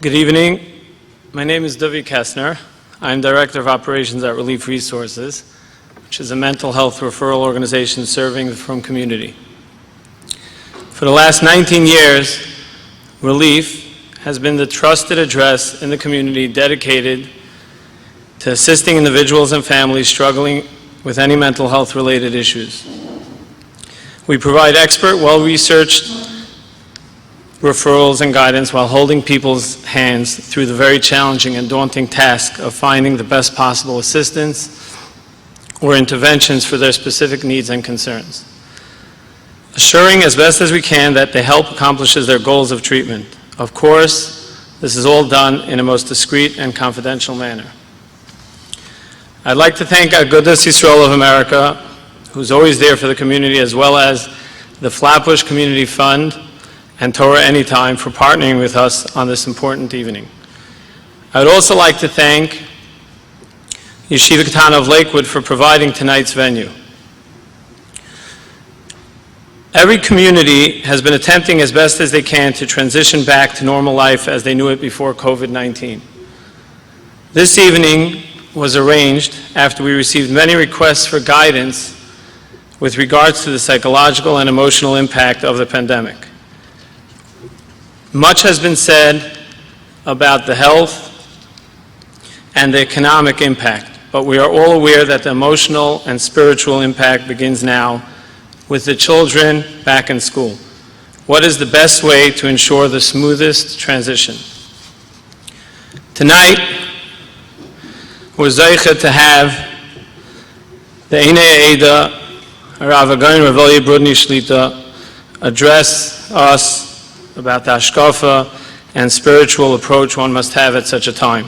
Good evening. My name is Dovi Kessner. I'm Director of Operations at Relief Resources, which is a mental health referral organization serving the Frum community. For the last 19 years, Relief has been the trusted address in the community dedicated to assisting individuals and families struggling with any mental health related issues. We provide expert, well-researched referrals and guidance while holding people's hands through the very challenging and daunting task of finding the best possible assistance or interventions for their specific needs and concerns, assuring as best as we can that the help accomplishes their goals of treatment. Of course, this is all done in a most discreet and confidential manner. I'd like to thank Agudas Yisrael of America, who's always there for the community, as well as the Flatbush Community Fund and Torah Anytime for partnering with us on this important evening. I would also like to thank Yeshiva Katana of Lakewood for providing tonight's venue. Every community has been attempting as best as they can to transition back to normal life as they knew it before COVID-19. This evening was arranged after we received many requests for guidance with regards to the psychological and emotional impact of the pandemic. Much has been said about the health and the economic impact, but we are all aware that the emotional and spiritual impact begins now with the children back in school. What is the best way to ensure the smoothest transition? Tonight, we're zeicha to have the Einei Eda, Rav Again Rav Elya Brudny Shlita, address us about the hashkafa and spiritual approach one must have at such a time.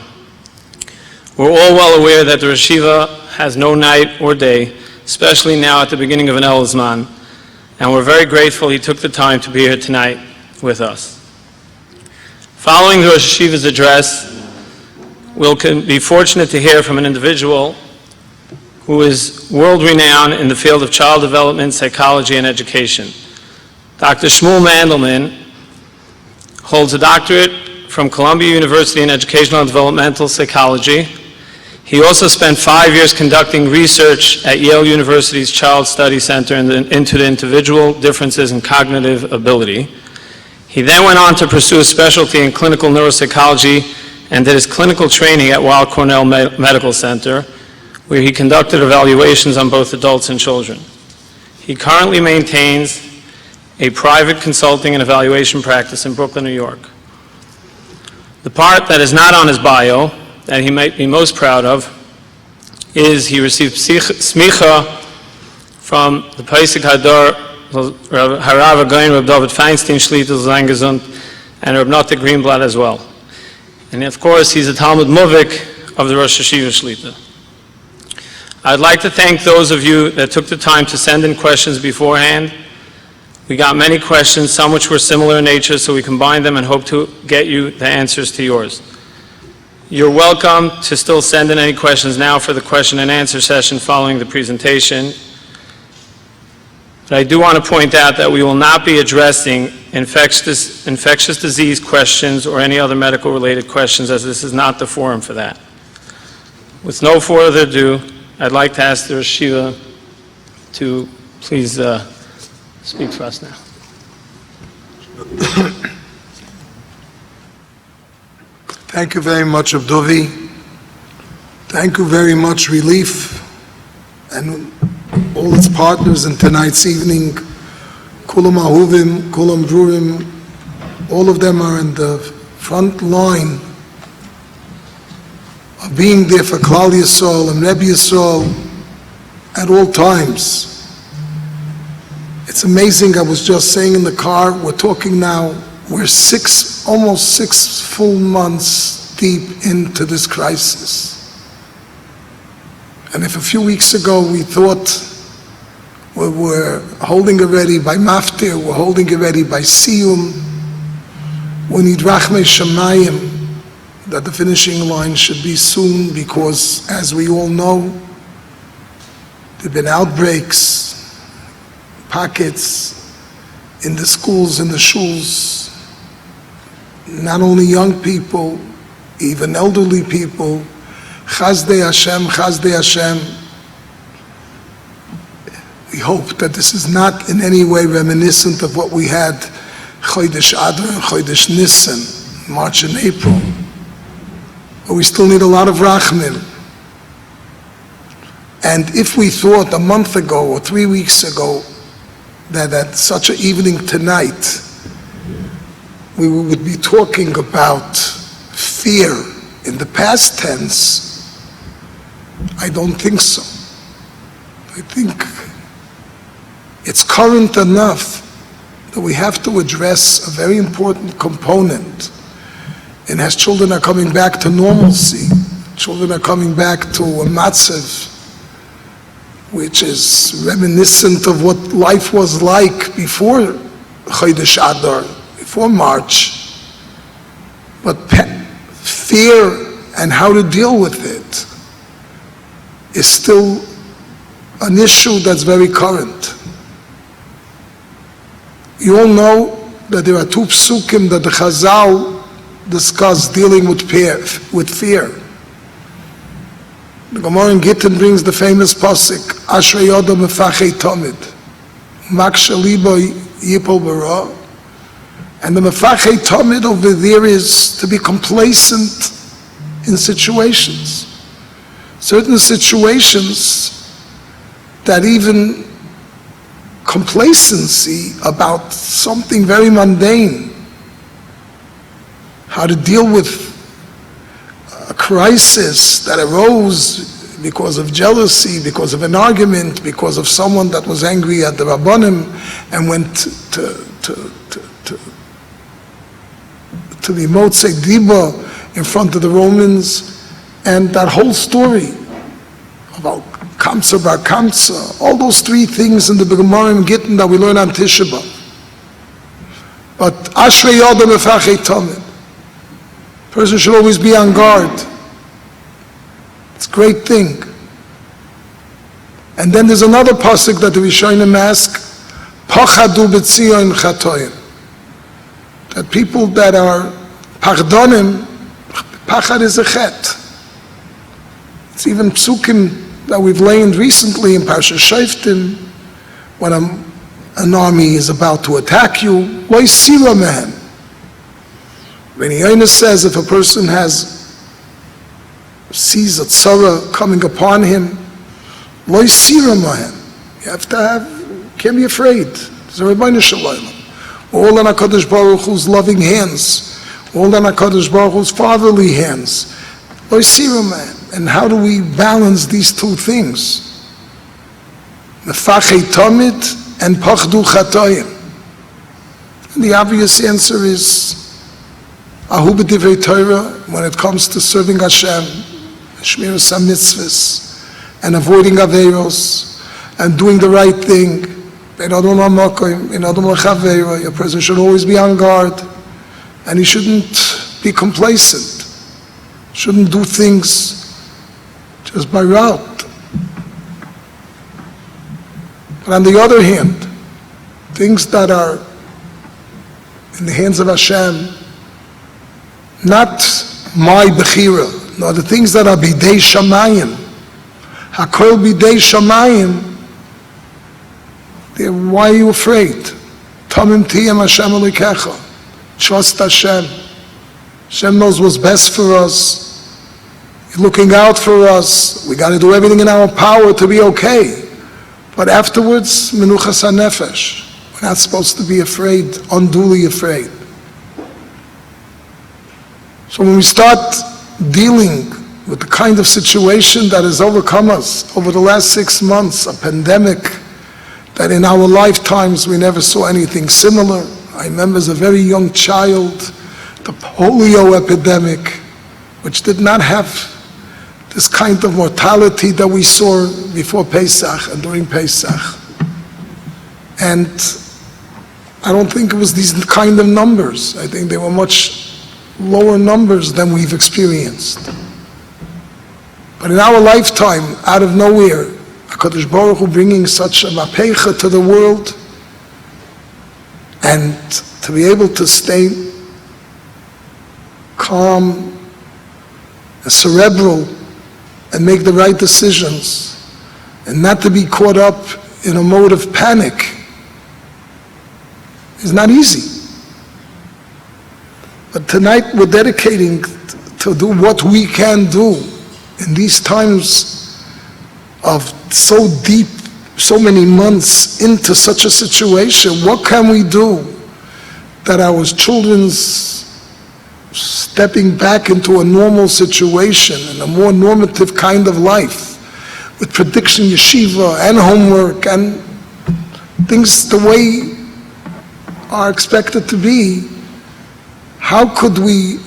We're all well aware that the Yeshiva has no night or day, especially now at the beginning of an El Zman, and we're very grateful he took the time to be here tonight with us. Following the Rosh Yeshiva's address, we'll be fortunate to hear from an individual who is world-renowned in the field of child development, psychology, and education. Dr. Shmuel Mandelman holds a doctorate from Columbia University in Educational and Developmental Psychology. He also spent 5 years conducting research at Yale University's Child Study Center into the individual differences in cognitive ability. He then went on to pursue a specialty in clinical neuropsychology and did his clinical training at Weill Cornell Medical Center, where he conducted evaluations on both adults and children. He currently maintains a private consulting and evaluation practice in Brooklyn, New York. The part that is not on his bio, that he might be most proud of, is he received smicha from the Pesach Hadar, Harav Again Reb David Feinstein Shlita Zayin Gesund, and Reb Nata Greenblatt as well. And of course, he's a Talmud Muvik of the Rosh Yeshiva Shlita. I'd like to thank those of you that took the time to send in questions beforehand. We got many questions, some which were similar in nature, so we combined them and hope to get you the answers to yours. You're welcome to still send in any questions now for the question and answer session following the presentation. But I do want to point out that we will not be addressing infectious disease questions or any other medical related questions, as this is not the forum for that. With no further ado, I'd like to ask the Rosh Yeshiva to please speak for us now. Thank you very much, Abdovi. Thank you very much, Relief, and all its partners in tonight's evening. Kulam Ahuvim, Kulam Brurim, all of them are in the front line of being there for Klal Yisrael and Rebbe Yisrael at all times. It's amazing, I was just saying in the car, we're talking now, we're almost 6 full months deep into this crisis. And if a few weeks ago we thought we were holding already by Maftir, we're holding already by Siyum, we need Rachmei Shamayim, that the finishing line should be soon, because as we all know, there have been outbreaks, pockets in the schools, in the shuls, not only young people, even elderly people, Chazdei Hashem, Chazdei Hashem. We hope that this is not in any way reminiscent of what we had Chodesh Adar and Chodesh Nisan, March and April. But we still need a lot of Rachmim. And if we thought a month ago or 3 weeks ago that at such an evening tonight we would be talking about fear in the past tense, I don't think so. I think it's current enough that we have to address a very important component. And as children are coming back to normalcy, children are coming back to a matzav which is reminiscent of what life was like before Chodesh Adar, before March. But fear and how to deal with it is still an issue that's very current. You all know that there are two psukim that the Chazal discuss dealing with fear. The Gemara in Gittin brings the famous pasuk, Ashrei Yodam Mefachei Tamid, Maksha Libo Yipol Bara. And the Mefachei Tamid over there is to be complacent in situations. Certain situations that even complacency about something very mundane, how to deal with a crisis that arose because of jealousy, because of an argument, because of someone that was angry at the Rabbanim and went to the Motzei Diba in front of the Romans, and that whole story about Kamsa Bar Kamsa, all those three things in the Gemara in Gittin that we learn on Tisha B'Av. But Ashrei Yodam Mefachei Tamid, person should always be on guard. It's a great thing. And then there's another pasuk that the Rishonim ask, Pachadu b'tzion chatoyim, that people that are pachdonim, pachad is a chet. It's even psukim that we've learned recently in Parsha Shoftim, when an army is about to attack you, lo yisira mehem. Reni Yonis says if a person sees a tzara coming upon him, lo yisira mehem. You have to can't be afraid. There's a Rebbeinu Shalom. All in HaKadosh Baruch Hu's loving hands, all in HaKadosh Baruch Hu's fatherly hands. Lo yisira mehem. And how do we balance these two things? Mefachei Tamid and Pachdu Chatoyim. And the obvious answer is Ahu b'divrei Torah, when it comes to serving Hashem, Shmiras HaMitzvahs, and avoiding Aveiros, and doing the right thing. Your person should always be on guard, and he shouldn't be complacent, shouldn't do things just by route. But on the other hand, things that are in the hands of Hashem, not my bechira, no, the things that are bidei shamayim, hakol bidei shamayim, why are you afraid? Tamim tiyam Hashem Elokecha. Trust Hashem. Hashem knows what's best for us. He's looking out for us. We got to do everything in our power to be okay. But afterwards, menuchas hanefesh. We're not supposed to be afraid, unduly afraid. So when we start dealing with the kind of situation that has overcome us over the last 6 months, a pandemic that in our lifetimes we never saw anything similar. I remember as a very young child, the polio epidemic, which did not have this kind of mortality that we saw before Pesach and during Pesach. And I don't think it was these kind of numbers. I think they were much lower numbers than we've experienced. But in our lifetime, out of nowhere, HaKadosh Baruch Hu bringing such a mapecha to the world, and to be able to stay calm, and cerebral, and make the right decisions, and not to be caught up in a mode of panic is not easy. But tonight we're dedicating to do what we can do in these times of so deep, so many months into such a situation. What can we do that our children's stepping back into a normal situation and a more normative kind of life with prediction yeshiva and homework and things the way are expected to be? How could we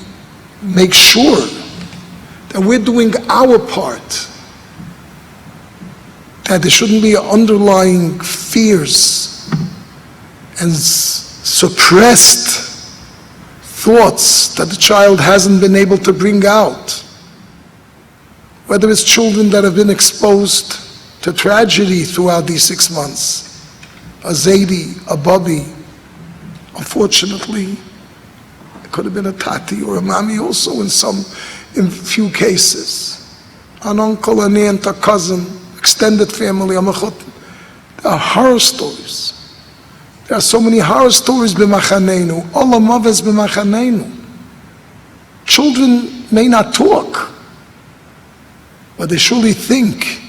make sure that we're doing our part, that there shouldn't be underlying fears and suppressed thoughts that the child hasn't been able to bring out? Whether it's children that have been exposed to tragedy throughout these 6 months, a Zaidi, a Bubby, unfortunately, it could have been a Tati or a Mami also in few cases, an uncle, an aunt, a cousin, extended family, a mechut. There are horror stories. There are so many horror stories b'machanenu. Allah maves b'machanenu. Children may not talk, but they surely think.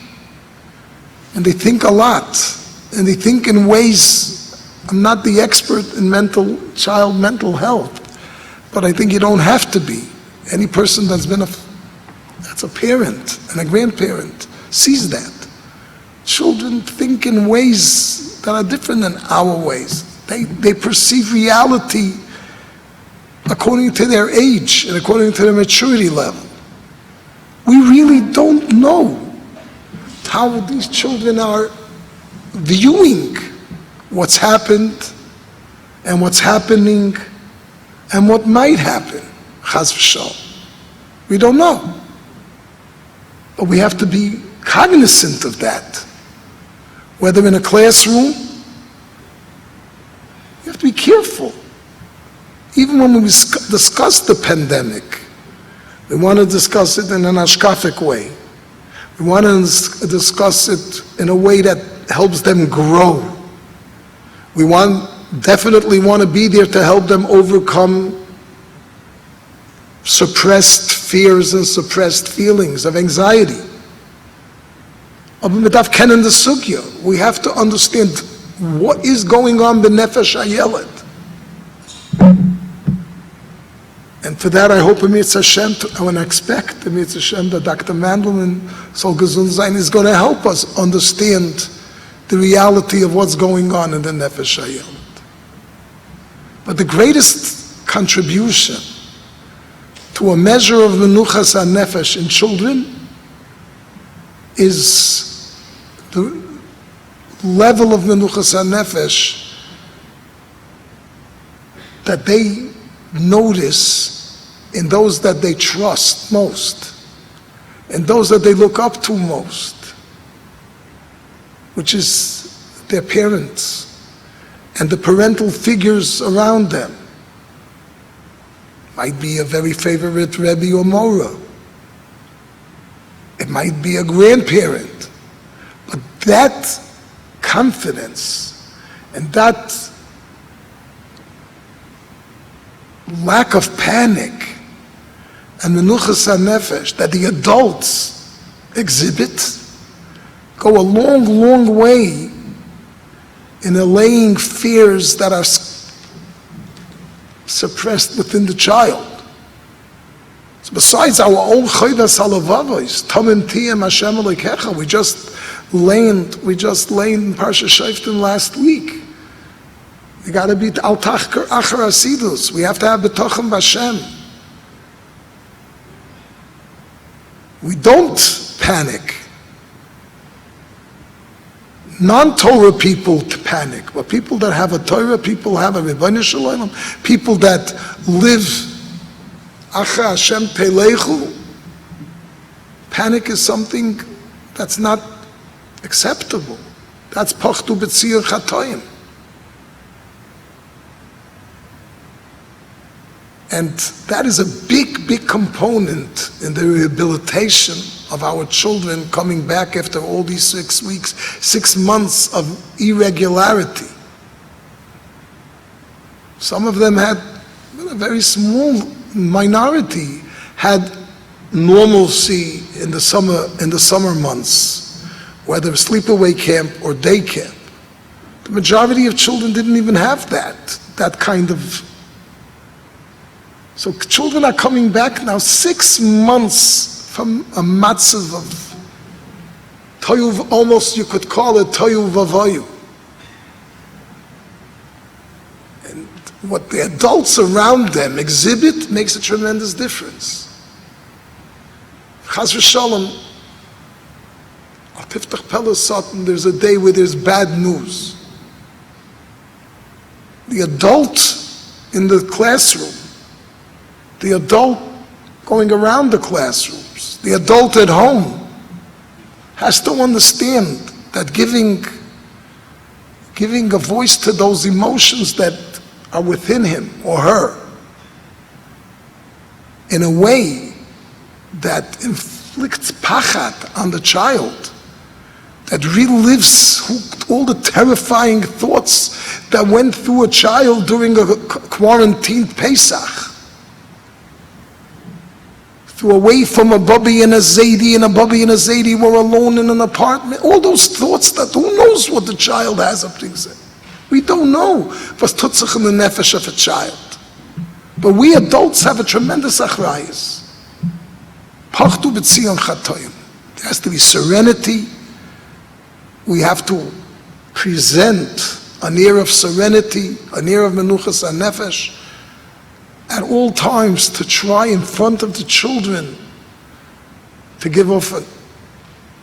And they think a lot. And they think in ways, I'm not the expert in child mental health, but I think you don't have to be. Any person that's a parent and a grandparent sees that. Children think in ways that are different than our ways. They perceive reality according to their age and according to their maturity level. We really don't know how these children are viewing what's happened and what's happening and what might happen, chas v'shalom. We don't know. But we have to be cognizant of that. Whether in a classroom, you have to be careful. Even when we discuss the pandemic, we want to discuss it in an ashkafic way. We want to discuss it in a way that helps them grow. We definitely want to be there to help them overcome suppressed fears and suppressed feelings of anxiety. We have to understand what is going on b'nefesh hayeled. And for that, I hope Emetz Hashem, and I expect Emetz Hashem that Dr. Mandelman Sol Gesund Sein is going to help us understand the reality of what's going on in the Nefesh Hayeled. But the greatest contribution to a measure of Menuchas HaNefesh in children is the level of Menuchas HaNefesh that they notice in those that they trust most, and those that they look up to most, which is their parents and the parental figures around them. Might be a very favorite Rebbe or Mora. It might be a grandparent. But that confidence and that lack of panic and menuchas hanefesh that the adults exhibit go a long, long way in allaying fears that are suppressed within the child. So besides our own chaydas halavavos, tamim tiyem Hashem Elokecha, we just learned in Parsha Shoftim last week. We got to be al tachker achar asidus. We have to have betochem b'Hashem. We don't panic. Non-Torah people to panic, but people that have a Torah, people have a Rebbeinu Shalom, people that live achar Hashem telechu. Panic is something that's not acceptable. That's pachtu b'tzir chatoyim. And that is a big, big component in the rehabilitation of our children coming back after all these 6 weeks, 6 months of irregularity. Some of them had, a very small minority had normalcy in the summer months, whether sleepaway camp or day camp. The majority of children didn't even have that kind of. So children are coming back now 6 months from a matzav of toyu, almost you could call it toyu vavoyu. And what the adults around them exhibit makes a tremendous difference. Chas v'shalom, al tiftach pelas satan, there's a day where there's bad news. The adult in the classroom, the adult going around the classrooms, the adult at home has to understand that giving a voice to those emotions that are within him or her in a way that inflicts pachat on the child, that relives all the terrifying thoughts that went through a child during a quarantined Pesach. Through away from a Bubby and a Zaidi, and a Bubby and a Zaidi were alone in an apartment. All those thoughts that who knows what the child has up to say. We don't know what's tutzach in the nefesh of a child. But we adults have a tremendous achrayus. Pachtu b'tzion chatoyim. There has to be serenity. We have to present an air of serenity, an air of menuchas hanefesh, at all times to try in front of the children to give off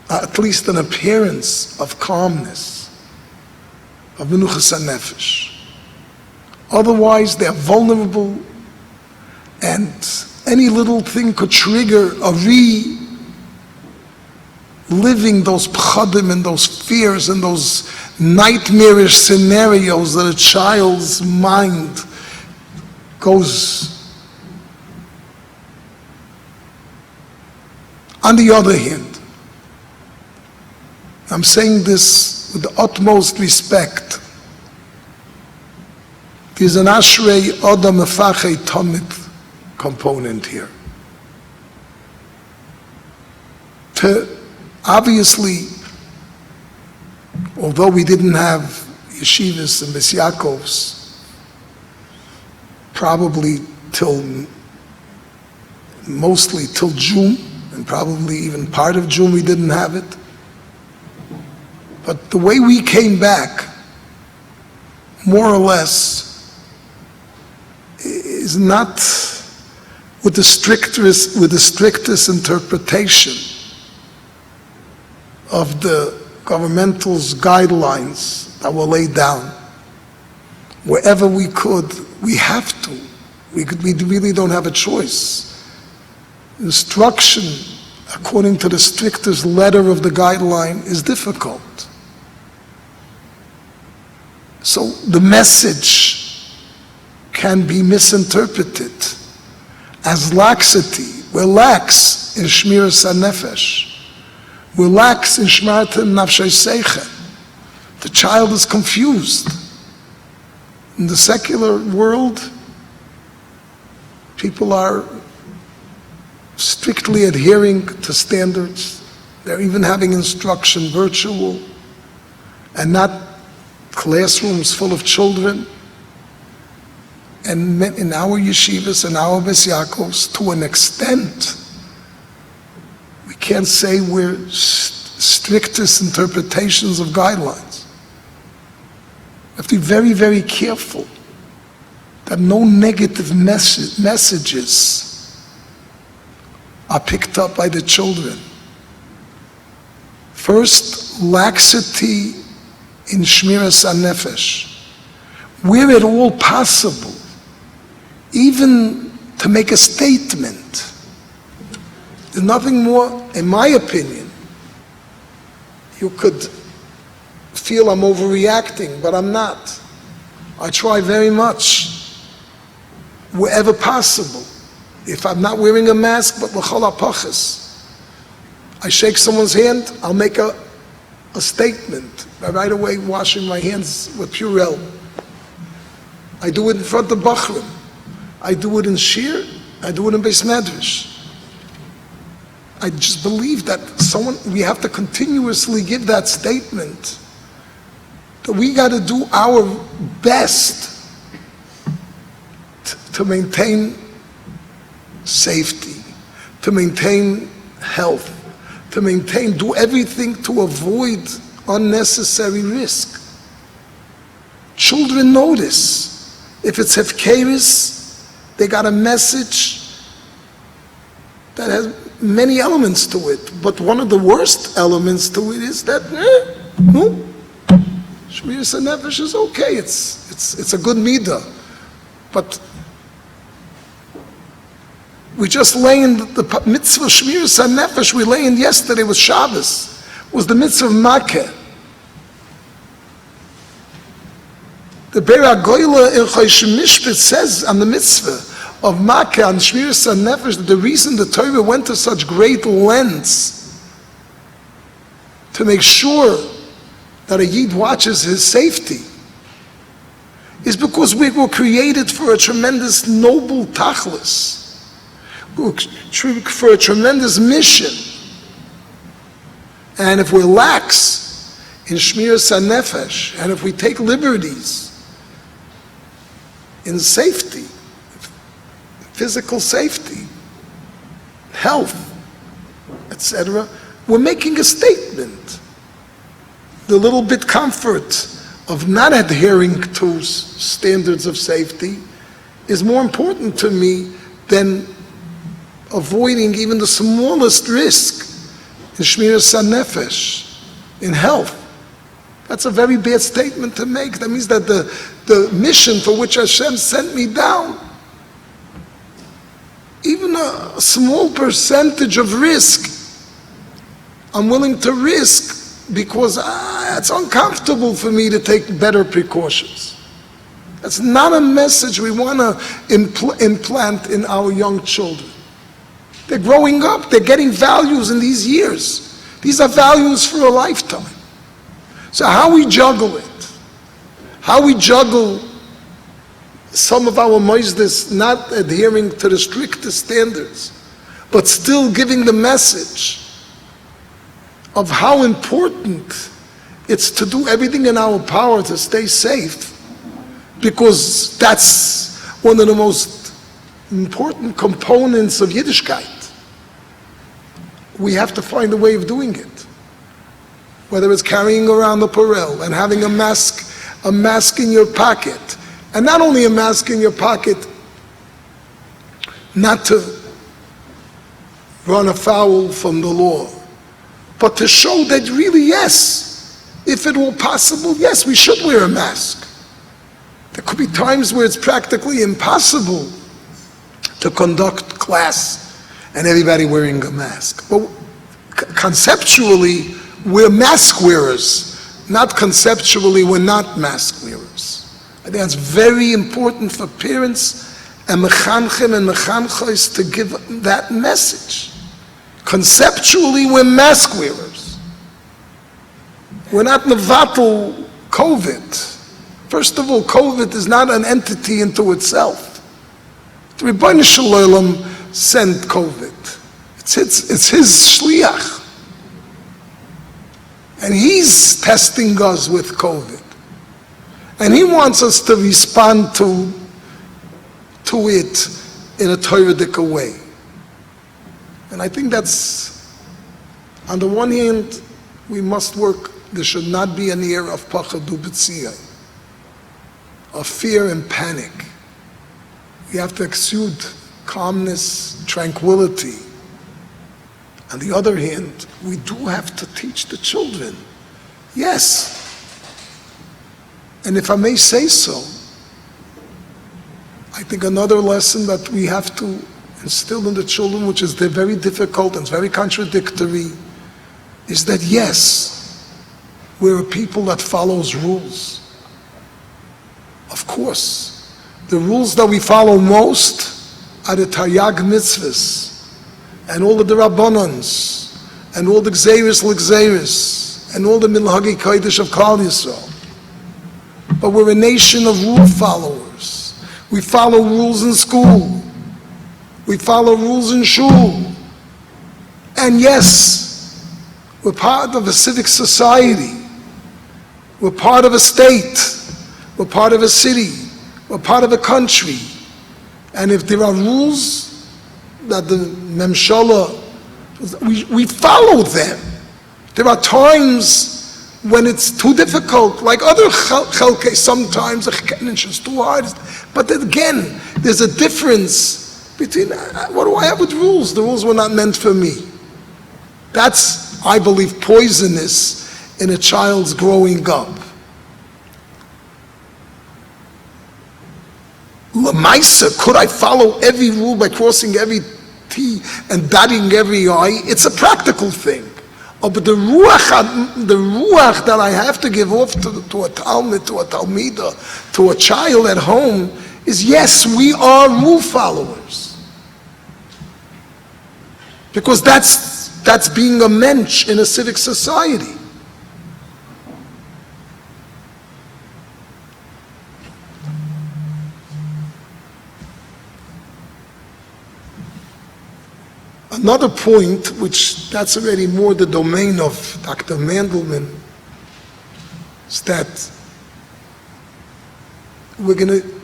at least an appearance of calmness, of menuchas hanefesh. Otherwise, they're vulnerable, and any little thing could trigger a living those pchadim and those fears and those nightmarish scenarios that a child's mind goes. On the other hand, I'm saying this with the utmost respect, there's an Ashrei Adam Mefachei Tamid component here. Obviously, although we didn't have yeshivas and Bes Yaakovs, probably mostly till June, and probably even part of June we didn't have it. But the way we came back, more or less, is not with the strictest interpretation of the governmental's guidelines that were laid down. Wherever we could, we have to. We really don't have a choice. Instruction, according to the strictest letter of the guideline, is difficult. So the message can be misinterpreted as laxity. We're lax in Shmiras HaNefesh. We're lax in Shmartem Nafshei Seichen. The child is confused. In the secular world, people are strictly adhering to standards. They're even having instruction virtual and not classrooms full of children. And in our yeshivas and our Bes Yaakovs, to an extent, we can't say we're strictest interpretations of guidelines. We have to be very, very careful that no negative messages are picked up by the children. First, laxity in Shmiras HaNefesh. Where at all possible, even to make a statement. There's nothing more, in my opinion. You could feel I'm overreacting, but I'm not. I try very much. wherever possible. If I'm not wearing a mask, but l'chol hapachas, I shake someone's hand, I'll make a statement by right away washing my hands with Purell. I do it in front of Bachrim. I do it in Shir. I do it in Beis Medrash. I just believe that we have to continuously give that statement that we got to do our best to maintain safety, to maintain health, to do everything to avoid unnecessary risk. Children notice. If it's hefkeris, they got a message that has many elements to it. But one of the worst elements to it is that, no, Shmiras HaNefesh is okay. It's a good midah. But we just lay in the mitzvah Shmiras HaNefesh, we lay in yesterday was Shabbos, was the mitzvah of Makkah. The Be'er HaGoyla in Chosh Mishpat says on the mitzvah of Makkah, on Shmiras HaNefesh, that the reason the Torah went to such great lengths to make sure that a Yid watches his safety is because we were created for a tremendous noble tachlis, for a tremendous mission. And if we're lax in Shmiras HaNefesh, and if we take liberties in safety, physical safety, health, etc., we're making a statement. The little bit comfort of not adhering to standards of safety is more important to me than avoiding even the smallest risk in Shmiras HaNefesh, in health. That's a very bad statement to make. That means that the mission for which Hashem sent me down, even a small percentage of risk, I'm willing to risk because it's uncomfortable for me to take better precautions. That's not a message we want to implant in our young children. They're growing up, they're getting values in these years. These are values for a lifetime. So how we juggle it, how we juggle some of our moisdes not adhering to the strictest standards, but still giving the message of how important it's to do everything in our power to stay safe, because that's one of the most important components of Yiddishkeit. We have to find a way of doing it. Whether it's carrying around the parel and having a mask in your pocket, and not only a mask in your pocket, not to run afoul from the law, but to show that really, yes, if it were possible, yes, we should wear a mask. There could be times where it's practically impossible to conduct class and everybody wearing a mask. But conceptually, we're mask wearers, not conceptually we're not mask wearers. I think that's very important for parents and mechanchim and mechanchos to give that message. Conceptually, we're mask wearers. We're not nevatel COVID. First of all, COVID is not an entity into itself. The Rebbeinu Shalom sent COVID. It's his shliach. And he's testing us with COVID. And he wants us to respond to it in a Torah-dic way. And I think that's, on the one hand, we must work, there should not be an air of pachadu b'tziyah, of fear and panic. We have to exude calmness, tranquility. On the other hand, we do have to teach the children. Yes. And if I may say so, I think another lesson that we have to instill in the children, which is very difficult and it's very contradictory, is that yes, we're a people that follows rules. Of course. The rules that we follow most are the Taryag mitzvahs, and all of the Rabbanans, and all the Gzeiris l'Gzeiris, and all the Minhagi Kodesh of Klal Yisrael. But we're a nation of rule followers. We follow rules in school. We follow rules in shul. And yes, we're part of a civic society. We're part of a state. We're part of a city. We're part of a country. And if there are rules that the Memshala, we follow them. There are times when it's too difficult, like other chelkes, sometimes the chekenish is too hard. But then again, there's a difference between, what do I have with rules? The rules were not meant for me. That's, I believe, poisonous in a child's growing up. Lamaisa, could I follow every rule by crossing every T and dotting every I? It's a practical thing. Oh, but the ruach that I have to give off to a Talmud, to a Talmida, to a child at home is, yes, we are rule followers. Because that's being a mensch in a civic society. Another point, which that's already more the domain of Dr. Mandelman, is that we're going to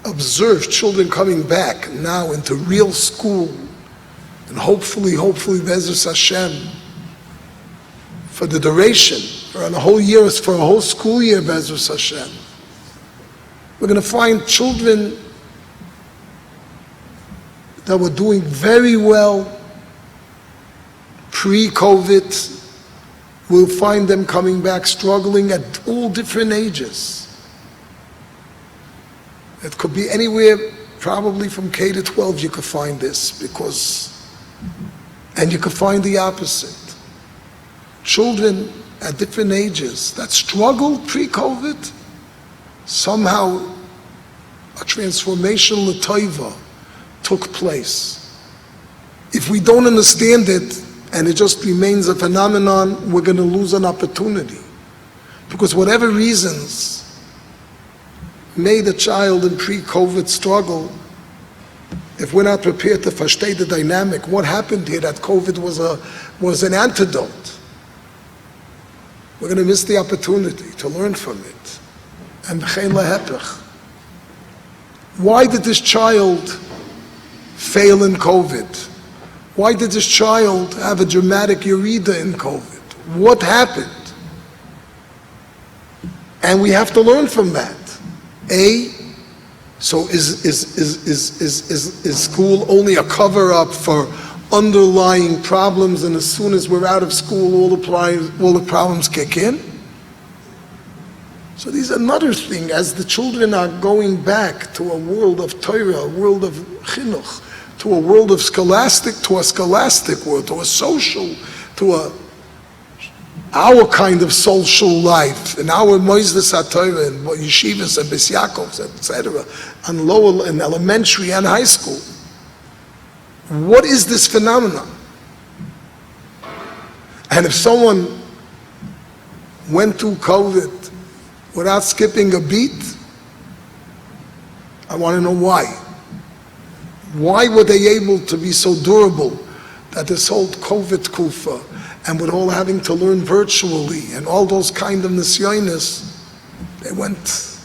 observe children coming back now into real school, and hopefully, Be'ezus Hashem, for the duration, for a whole year, for a whole school year, Be'ezus Hashem. We're going to find children that were doing very well pre-COVID. We'll find them coming back struggling at all different ages. It could be anywhere, probably from K to 12 you could find this, and you could find the opposite. Children at different ages that struggled pre-COVID, somehow a transformational l'toiva took place. If we don't understand it, and it just remains a phenomenon, we're going to lose an opportunity. Because whatever reasons made a child in pre-COVID struggle, if we're not prepared to versteh the dynamic, what happened here, that COVID was an antidote, we're going to miss the opportunity to learn from it. And b'chein lahepech. Why did this child fail in COVID? Why did this child have a dramatic Yerida in COVID? What happened? And we have to learn from that. So is school only a cover-up for underlying problems, and as soon as we're out of school, all the problems kick in? So these are another thing, as the children are going back to a world of Torah, a world of chinuch, to a world of to a scholastic world, to a social, to our kind of social life, in our Moises HaTorah, and yeshivas and Beis Yaakovs, etc., and lower and elementary and high school. What is this phenomenon? And if someone went through COVID without skipping a beat, I want to know why. Why were they able to be so durable that this whole COVID kufa, and with all having to learn virtually and all those kind of nisyonis, they went,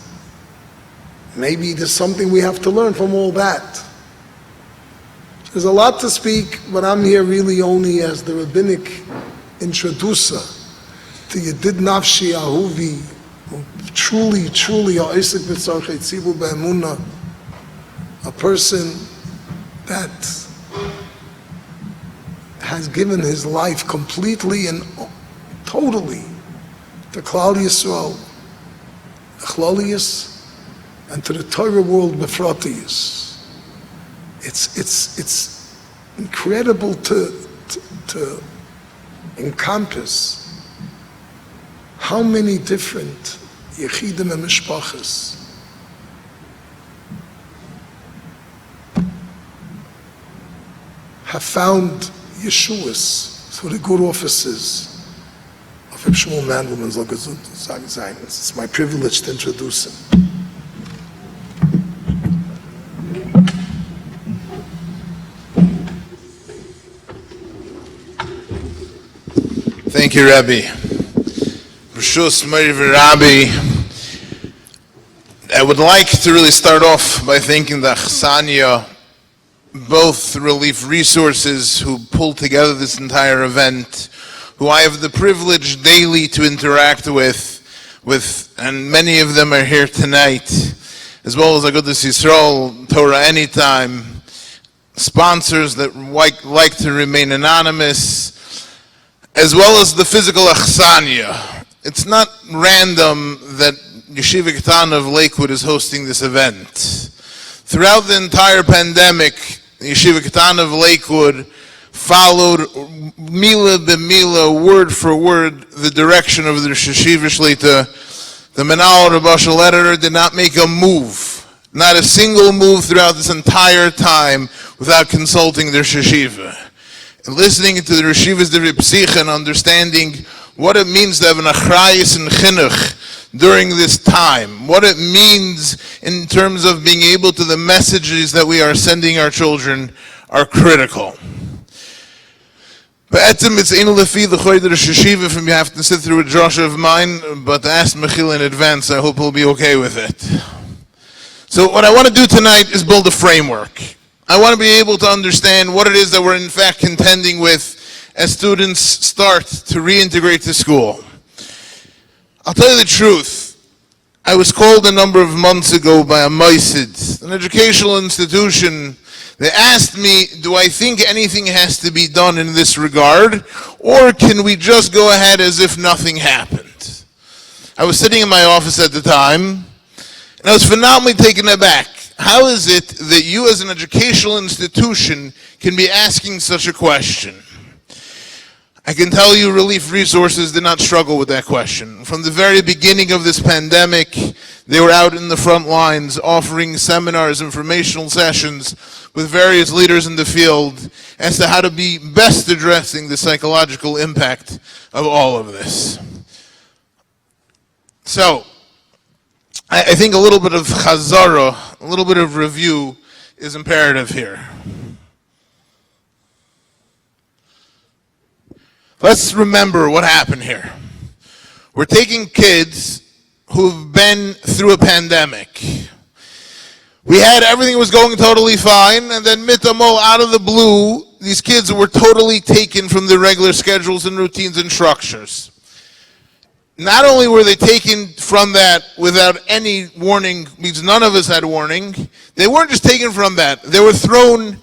maybe there's something we have to learn from all that. There's a lot to speak, but I'm here really only as the rabbinic introducer to Yedid Nafshi Ahuvi, truly ha'isik b'tzarchei tzibur be'emunah, a person that has given his life completely and totally to Klal Yisrael, Chlolius, and to the Torah world, Befratius. It's incredible to encompass how many different Yechidim and Mishpachas have found Yeshuas through the good offices of Reb Shmuel Mandelman soll gesund sein. It's my privilege to introduce him. Thank you, Rabbi. Rishus Meriv Rabbi. I would like to really start off by thanking the Chasania, both Relief Resources, who pulled together this entire event, who I have the privilege daily to interact with, and many of them are here tonight, as well as Agudas Yisrael, Torah Anytime, sponsors that like to remain anonymous, as well as the physical Achsania. It's not random that Yeshiva Ketana of Lakewood is hosting this event. Throughout the entire pandemic, Yeshiva Ketana of Lakewood followed mila b'mila, word for word, the direction of the Yeshiva Shlita. The Menal Rabash editor did not make a move, not a single move throughout this entire time without consulting their Yeshiva. And listening to the Yeshivas Divrei Psicha and understanding what it means to have an achrayus and chinuch during this time, what it means in terms of being able to the messages that we are sending our children are critical. But it's ein lefi the choyder sheshiva if you have to sit through a drasha of mine, but ask Mechil in advance, I hope he'll be okay with it. So what I want to do tonight is build a framework. I want to be able to understand what it is that we're in fact contending with as students start to reintegrate to school. I'll tell you the truth. I was called a number of months ago by a Maisid, an educational institution. They asked me, do I think anything has to be done in this regard, or can we just go ahead as if nothing happened? I was sitting in my office at the time, and I was phenomenally taken aback. How is it that you as an educational institution can be asking such a question? I can tell you Relief Resources did not struggle with that question. From the very beginning of this pandemic, they were out in the front lines offering seminars, informational sessions with various leaders in the field as to how to be best addressing the psychological impact of all of this. So, I think a little bit of chazara, a little bit of review is imperative here. Let's remember what happened here. We're taking kids who've been through a pandemic. We had everything was going totally fine, and then mitamo, out of the blue, these kids were totally taken from their regular schedules and routines and structures. Not only were they taken from that without any warning, means none of us had warning, they weren't just taken from that, they were thrown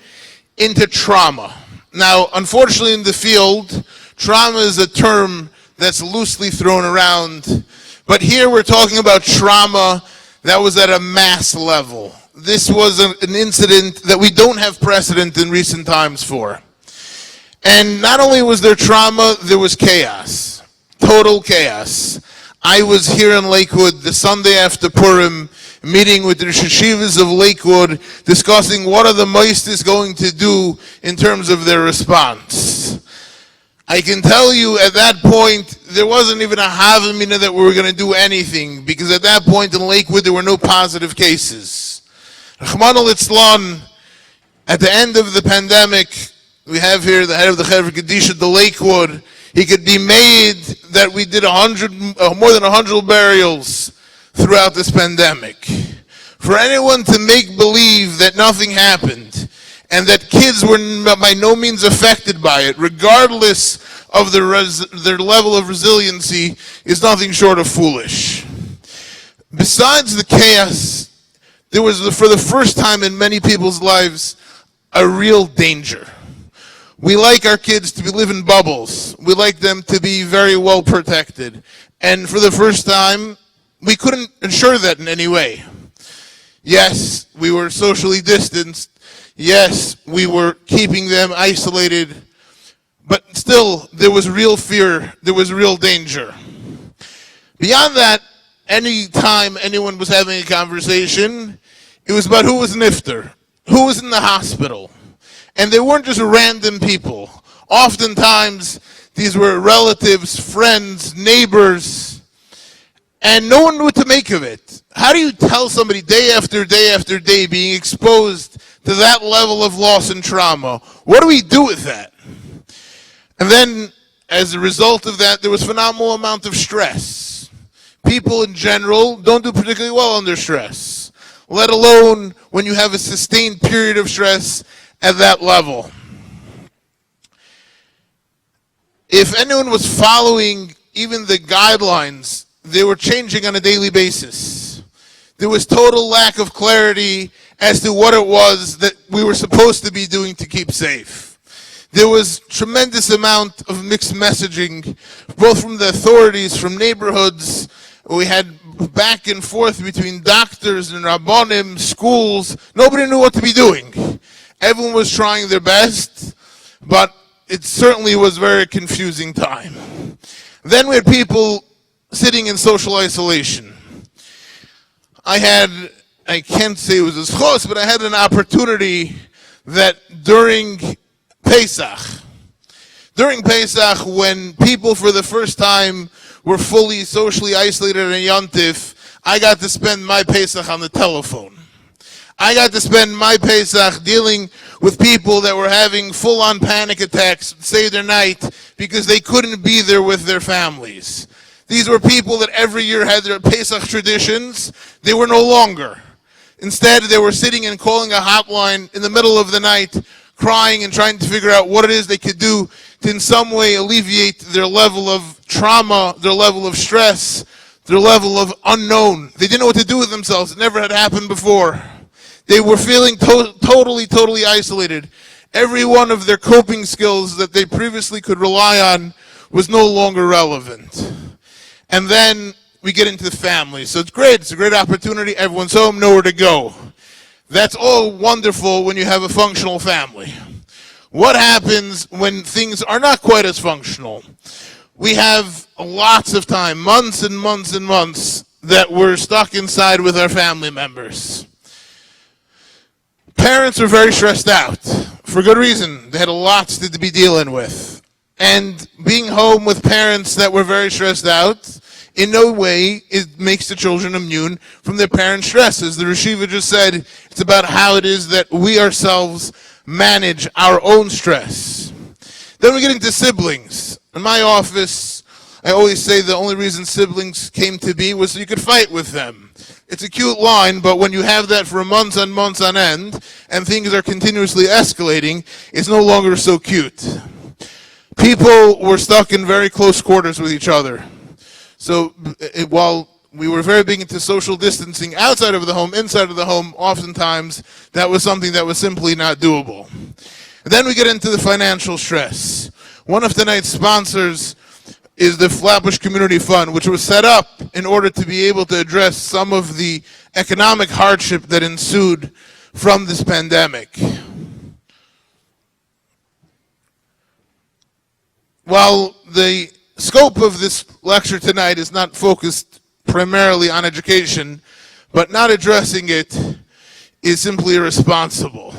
into trauma. Now, unfortunately in the field, trauma is a term that's loosely thrown around, but here we're talking about trauma that was at a mass level. This was an incident that we don't have precedent in recent times for. And not only was there trauma, there was chaos. Total chaos. I was here in Lakewood the Sunday after Purim, meeting with the Rosh Yeshivas of Lakewood, discussing what are the Moistis going to do in terms of their response. I can tell you at that point, there wasn't even a havamina that we were going to do anything, because at that point in Lakewood, there were no positive cases. Rahman al-Itzlan, at the end of the pandemic, we have here the head of the Chevra Kedisha, the Lakewood. He could be made that we did more than 100 burials throughout this pandemic. For anyone to make believe that nothing happened and that kids were by no means affected by it, regardless of their level of resiliency, is nothing short of foolish. Besides the chaos, there was, for the first time in many people's lives, a real danger. We like our kids to live in bubbles. We like them to be very well protected. And for the first time, we couldn't ensure that in any way. Yes, we were socially distanced. Yes, we were keeping them isolated. But still, there was real fear. There was real danger. Beyond that, any time anyone was having a conversation, it was about who was nifter, who was in the hospital. And they weren't just random people. Oftentimes, these were relatives, friends, neighbors, and no one knew what to make of it. How do you tell somebody day after day after day being exposed to that level of loss and trauma? What do we do with that? And then, as a result of that, there was a phenomenal amount of stress. People in general don't do particularly well under stress, let alone when you have a sustained period of stress at that level. If anyone was following even the guidelines, they were changing on a daily basis. There was total lack of clarity as to what it was that we were supposed to be doing to keep safe. There was tremendous amount of mixed messaging, both from the authorities, from neighborhoods. We had back and forth between doctors and rabbonim, schools. Nobody knew what to be doing. Everyone was trying their best, but it certainly was a very confusing time. Then we had people sitting in social isolation. I can't say it was a schos, but I had an opportunity that during Pesach, when people for the first time were fully socially isolated in Yontif, I got to spend my Pesach on the telephone. I got to spend my Pesach dealing with people that were having full-on panic attacks Seder night because they couldn't be there with their families. These were people that every year had their Pesach traditions. They were no longer. Instead, they were sitting and calling a hotline in the middle of the night, crying and trying to figure out what it is they could do to in some way alleviate their level of trauma, their level of stress, their level of unknown. They didn't know what to do with themselves. It never had happened before. They were feeling totally isolated. Every one of their coping skills that they previously could rely on was no longer relevant. And then we get into the family. So it's great. It's a great opportunity. Everyone's home, nowhere to go. That's all wonderful when you have a functional family. What happens when things are not quite as functional? We have lots of time, months and months and months, that we're stuck inside with our family members. Parents were very stressed out, for good reason. They had a lot to be dealing with. And being home with parents that were very stressed out, in no way it makes the children immune from their parents' stress. As the Rishiva just said, it's about how it is that we ourselves manage our own stress. Then we get into siblings. In my office, I always say the only reason siblings came to be was so you could fight with them. It's a cute line, but when you have that for months and months on end, and things are continuously escalating, it's no longer so cute. People were stuck in very close quarters with each other. So while we were very big into social distancing outside of the home, inside of the home, oftentimes that was something that was simply not doable. And then we get into the financial stress. One of tonight's sponsors is the Flatbush Community Fund, which was set up in order to be able to address some of the economic hardship that ensued from this pandemic. While the scope of this lecture tonight is not focused primarily on education, but not addressing it is simply irresponsible.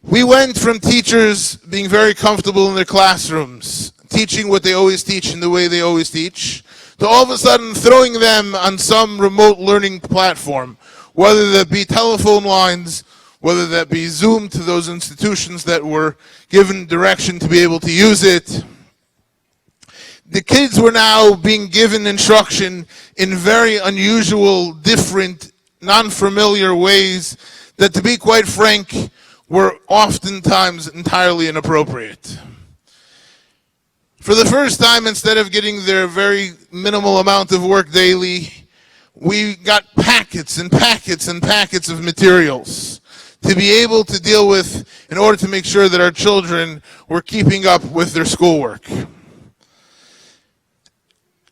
We went from teachers being very comfortable in their classrooms, teaching what they always teach in the way they always teach, to all of a sudden throwing them on some remote learning platform, whether that be telephone lines, whether that be Zoom to those institutions that were given direction to be able to use it. The kids were now being given instruction in very unusual, different, non-familiar ways that, to be quite frank, were oftentimes entirely inappropriate. For the first time, instead of getting their very minimal amount of work daily, we got packets and packets and packets of materials to be able to deal with in order to make sure that our children were keeping up with their schoolwork.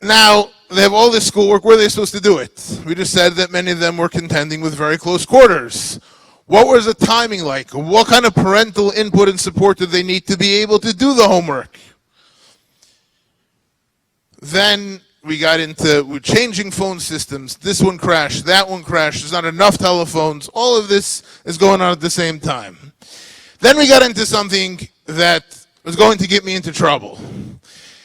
Now, they have all this schoolwork. Where are they supposed to do it? We just said that many of them were contending with very close quarters. What was the timing like? What kind of parental input and support did they need to be able to do the homework? Then, we're changing phone systems. This one crashed, that one crashed. There's not enough telephones. All of this is going on at the same time. Then we got into something that was going to get me into trouble.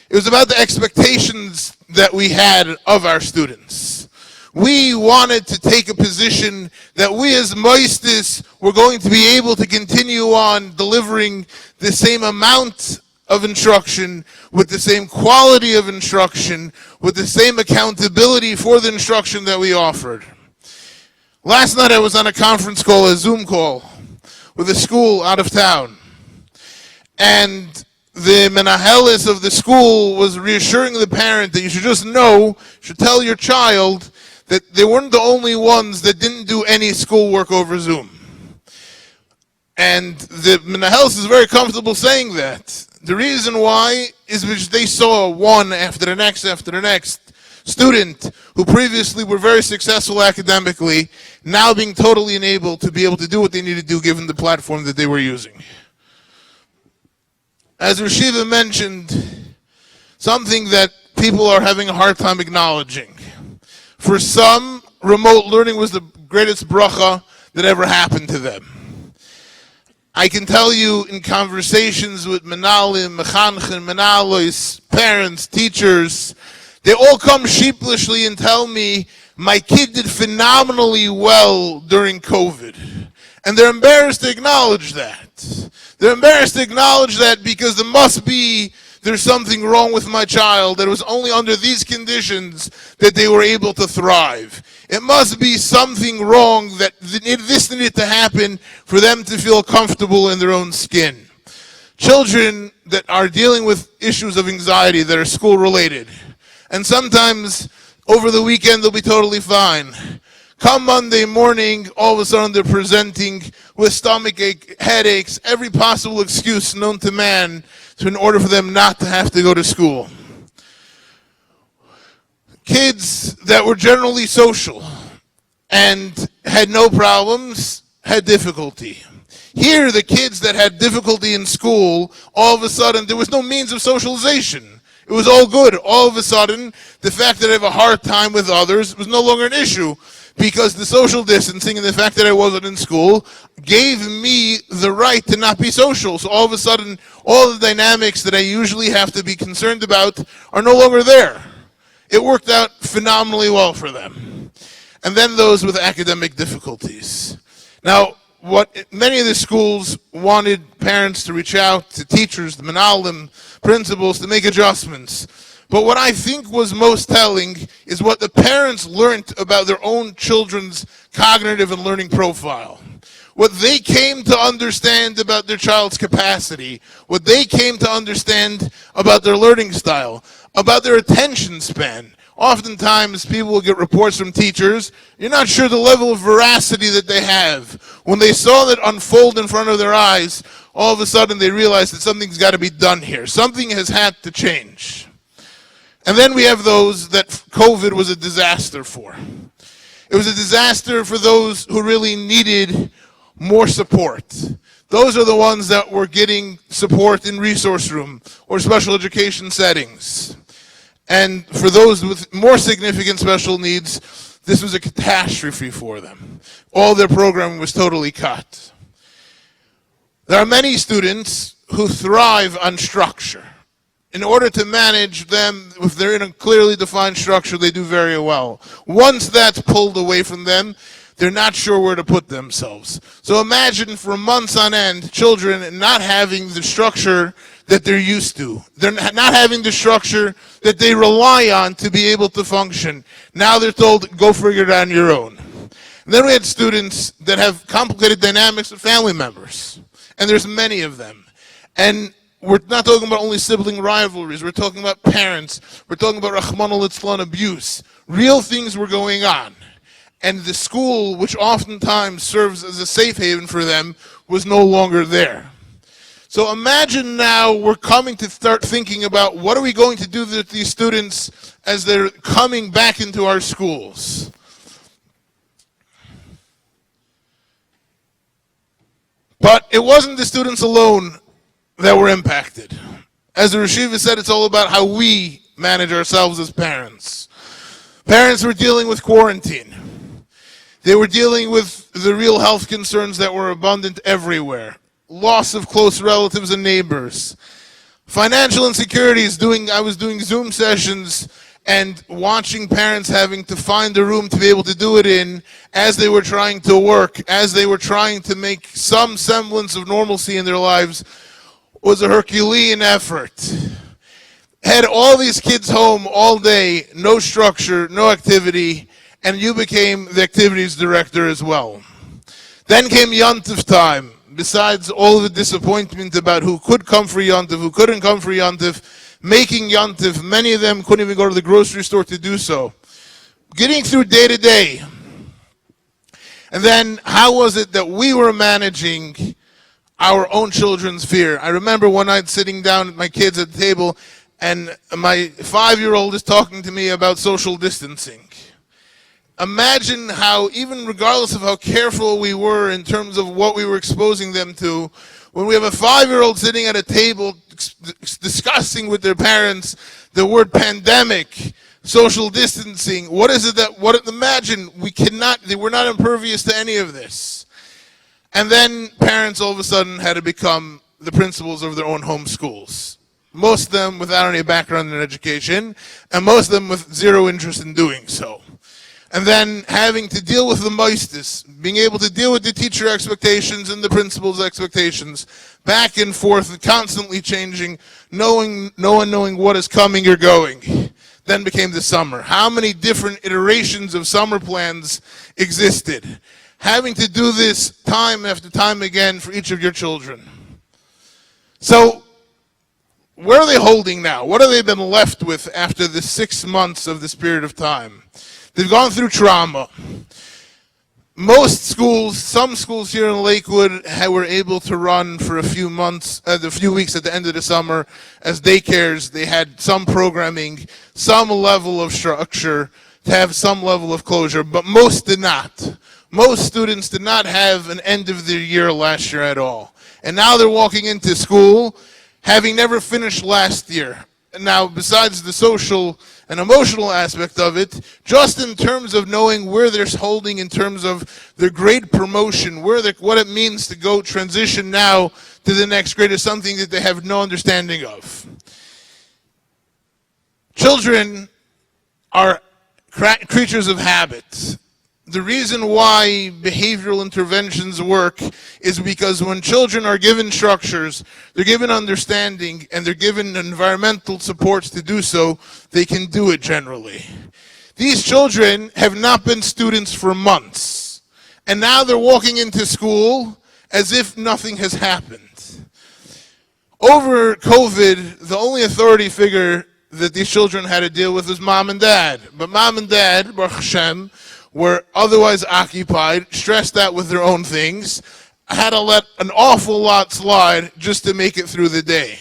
It was about the expectations that we had of our students. We wanted to take a position that we as Moistis were going to be able to continue on delivering the same amount of instruction, with the same quality of instruction, with the same accountability for the instruction that we offered. Last night I was on a conference call, a Zoom call, with a school out of town. And the menahelis of the school was reassuring the parent that you should just know, you should tell your child that they weren't the only ones that didn't do any schoolwork over Zoom. And the menahelis is very comfortable saying that. The reason why is because they saw one after the next student who previously were very successful academically, now being totally enabled to be able to do what they need to do given the platform that they were using. As Rashiva mentioned, something that people are having a hard time acknowledging. For some, remote learning was the greatest bracha that ever happened to them. I can tell you in conversations with menalim, mechanchen, menalois, parents, teachers, they all come sheepishly and tell me, my kid did phenomenally well during COVID. And they're embarrassed to acknowledge that. They're embarrassed to acknowledge that because there's something wrong with my child, that it was only under these conditions that they were able to thrive. It must be something wrong that this needed to happen for them to feel comfortable in their own skin. Children that are dealing with issues of anxiety that are school related, and sometimes over the weekend they'll be totally fine. Come Monday morning, all of a sudden they're presenting with stomach ache, headaches, every possible excuse known to man in order for them not to have to go to school. Kids that were generally social and had no problems had difficulty. Here, the kids that had difficulty in school, all of a sudden, there was no means of socialization. It was all good. All of a sudden, the fact that I have a hard time with others was no longer an issue, because the social distancing and the fact that I wasn't in school gave me the right to not be social. So all of a sudden, all the dynamics that I usually have to be concerned about are no longer there. It worked out phenomenally well for them. And then those with academic difficulties. Now, what many of the schools wanted parents to reach out to teachers, the menalim, principals, to make adjustments. But what I think was most telling is what the parents learned about their own children's cognitive and learning profile. What they came to understand about their child's capacity, what they came to understand about their learning style, about their attention span. Oftentimes, people will get reports from teachers, you're not sure the level of veracity that they have. When they saw that unfold in front of their eyes, all of a sudden they realized that something's got to be done here. Something has had to change. And then we have those that COVID was a disaster for. It was a disaster for those who really needed more support. Those are the ones that were getting support in resource room or special education settings. And for those with more significant special needs, this was a catastrophe for them. All their programming was totally cut. There are many students who thrive on structure. In order to manage them, if they're in a clearly defined structure, they do very well. Once that's pulled away from them, they're not sure where to put themselves. So imagine for months on end, children not having the structure that they're used to. They're not having the structure that they rely on to be able to function. Now they're told, go figure it out on your own. And then we had students that have complicated dynamics with family members. And there's many of them. And we're not talking about only sibling rivalries. We're talking about parents. We're talking about Rahman al abuse. Real things were going on. And the school, which oftentimes serves as a safe haven for them, was no longer there. So imagine now we're coming to start thinking about what are we going to do with these students as they're coming back into our schools. But it wasn't the students alone that were impacted. As the Rashiva said, it's all about how we manage ourselves as parents. Parents were dealing with quarantine. They were dealing with the real health concerns that were abundant everywhere. Loss of close relatives and neighbors. Financial insecurities. I was doing Zoom sessions and watching parents having to find a room to be able to do it in as they were trying to work, as they were trying to make some semblance of normalcy in their lives, was a Herculean effort. Had all these kids home all day, no structure, no activity, and you became the activities director as well. Then came Yontif time. Besides all the disappointment about who could come for Yontif, who couldn't come for Yontif, making Yontif, many of them couldn't even go to the grocery store to do so. Getting through day to day. And then how was it that we were managing our own children's fear? I remember one night sitting down with my kids at the table, and my 5-year-old is talking to me about social distancing. Imagine how, even regardless of how careful we were in terms of what we were exposing them to, when we have a 5-year-old sitting at a table discussing with their parents the word pandemic, social distancing, what is it that, imagine, we're not impervious to any of this. And then parents all of a sudden had to become the principals of their own home schools. Most of them without any background in education, and most of them with zero interest in doing so. And then having to deal with the moistus, being able to deal with the teacher expectations and the principal's expectations, back and forth, and constantly changing, no one knowing what is coming or going. Then became the summer. How many different iterations of summer plans existed? Having to do this time after time again for each of your children. So, where are they holding now? What have they been left with after the 6 months of this period of time? They've gone through trauma. Most schools, some schools here in Lakewood were able to run for a few weeks at the end of the summer as daycares. They had some programming, some level of structure, to have some level of closure, but most did not. Most students did not have an end of the year last year at all. And now they're walking into school having never finished last year. Now, besides the social and emotional aspect of it, just in terms of knowing where they're holding in terms of their grade promotion, what it means to go transition now to the next grade is something that they have no understanding of. Children are creatures of habit. The reason why behavioral interventions work is because when children are given structures, they're given understanding, and they're given environmental supports to do so, they can do it generally. These children have not been students for months, and now they're walking into school as if nothing has happened. Over COVID, the only authority figure that these children had to deal with was mom and dad. But mom and dad, Baruch Hashem, were otherwise occupied, stressed out with their own things, had to let an awful lot slide just to make it through the day.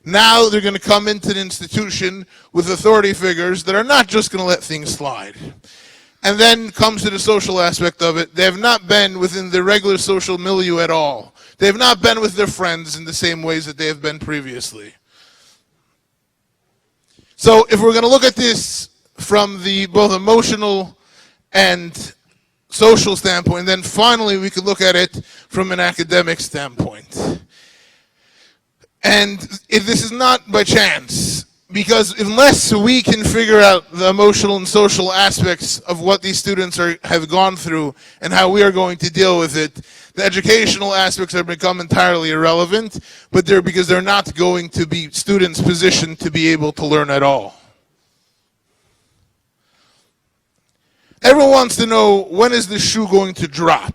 Now they're going to come into the institution with authority figures that are not just going to let things slide. And then comes to the social aspect of it. They have not been within the regular social milieu at all. They have not been with their friends in the same ways that they have been previously. So if we're going to look at this from the both emotional and social standpoint, then finally we could look at it from an academic standpoint. And this is not by chance, because unless we can figure out the emotional and social aspects of what these students have gone through and how we are going to deal with it, the educational aspects have become entirely irrelevant, but because they're not going to be students positioned to be able to learn at all. Everyone wants to know, when is this shoe going to drop?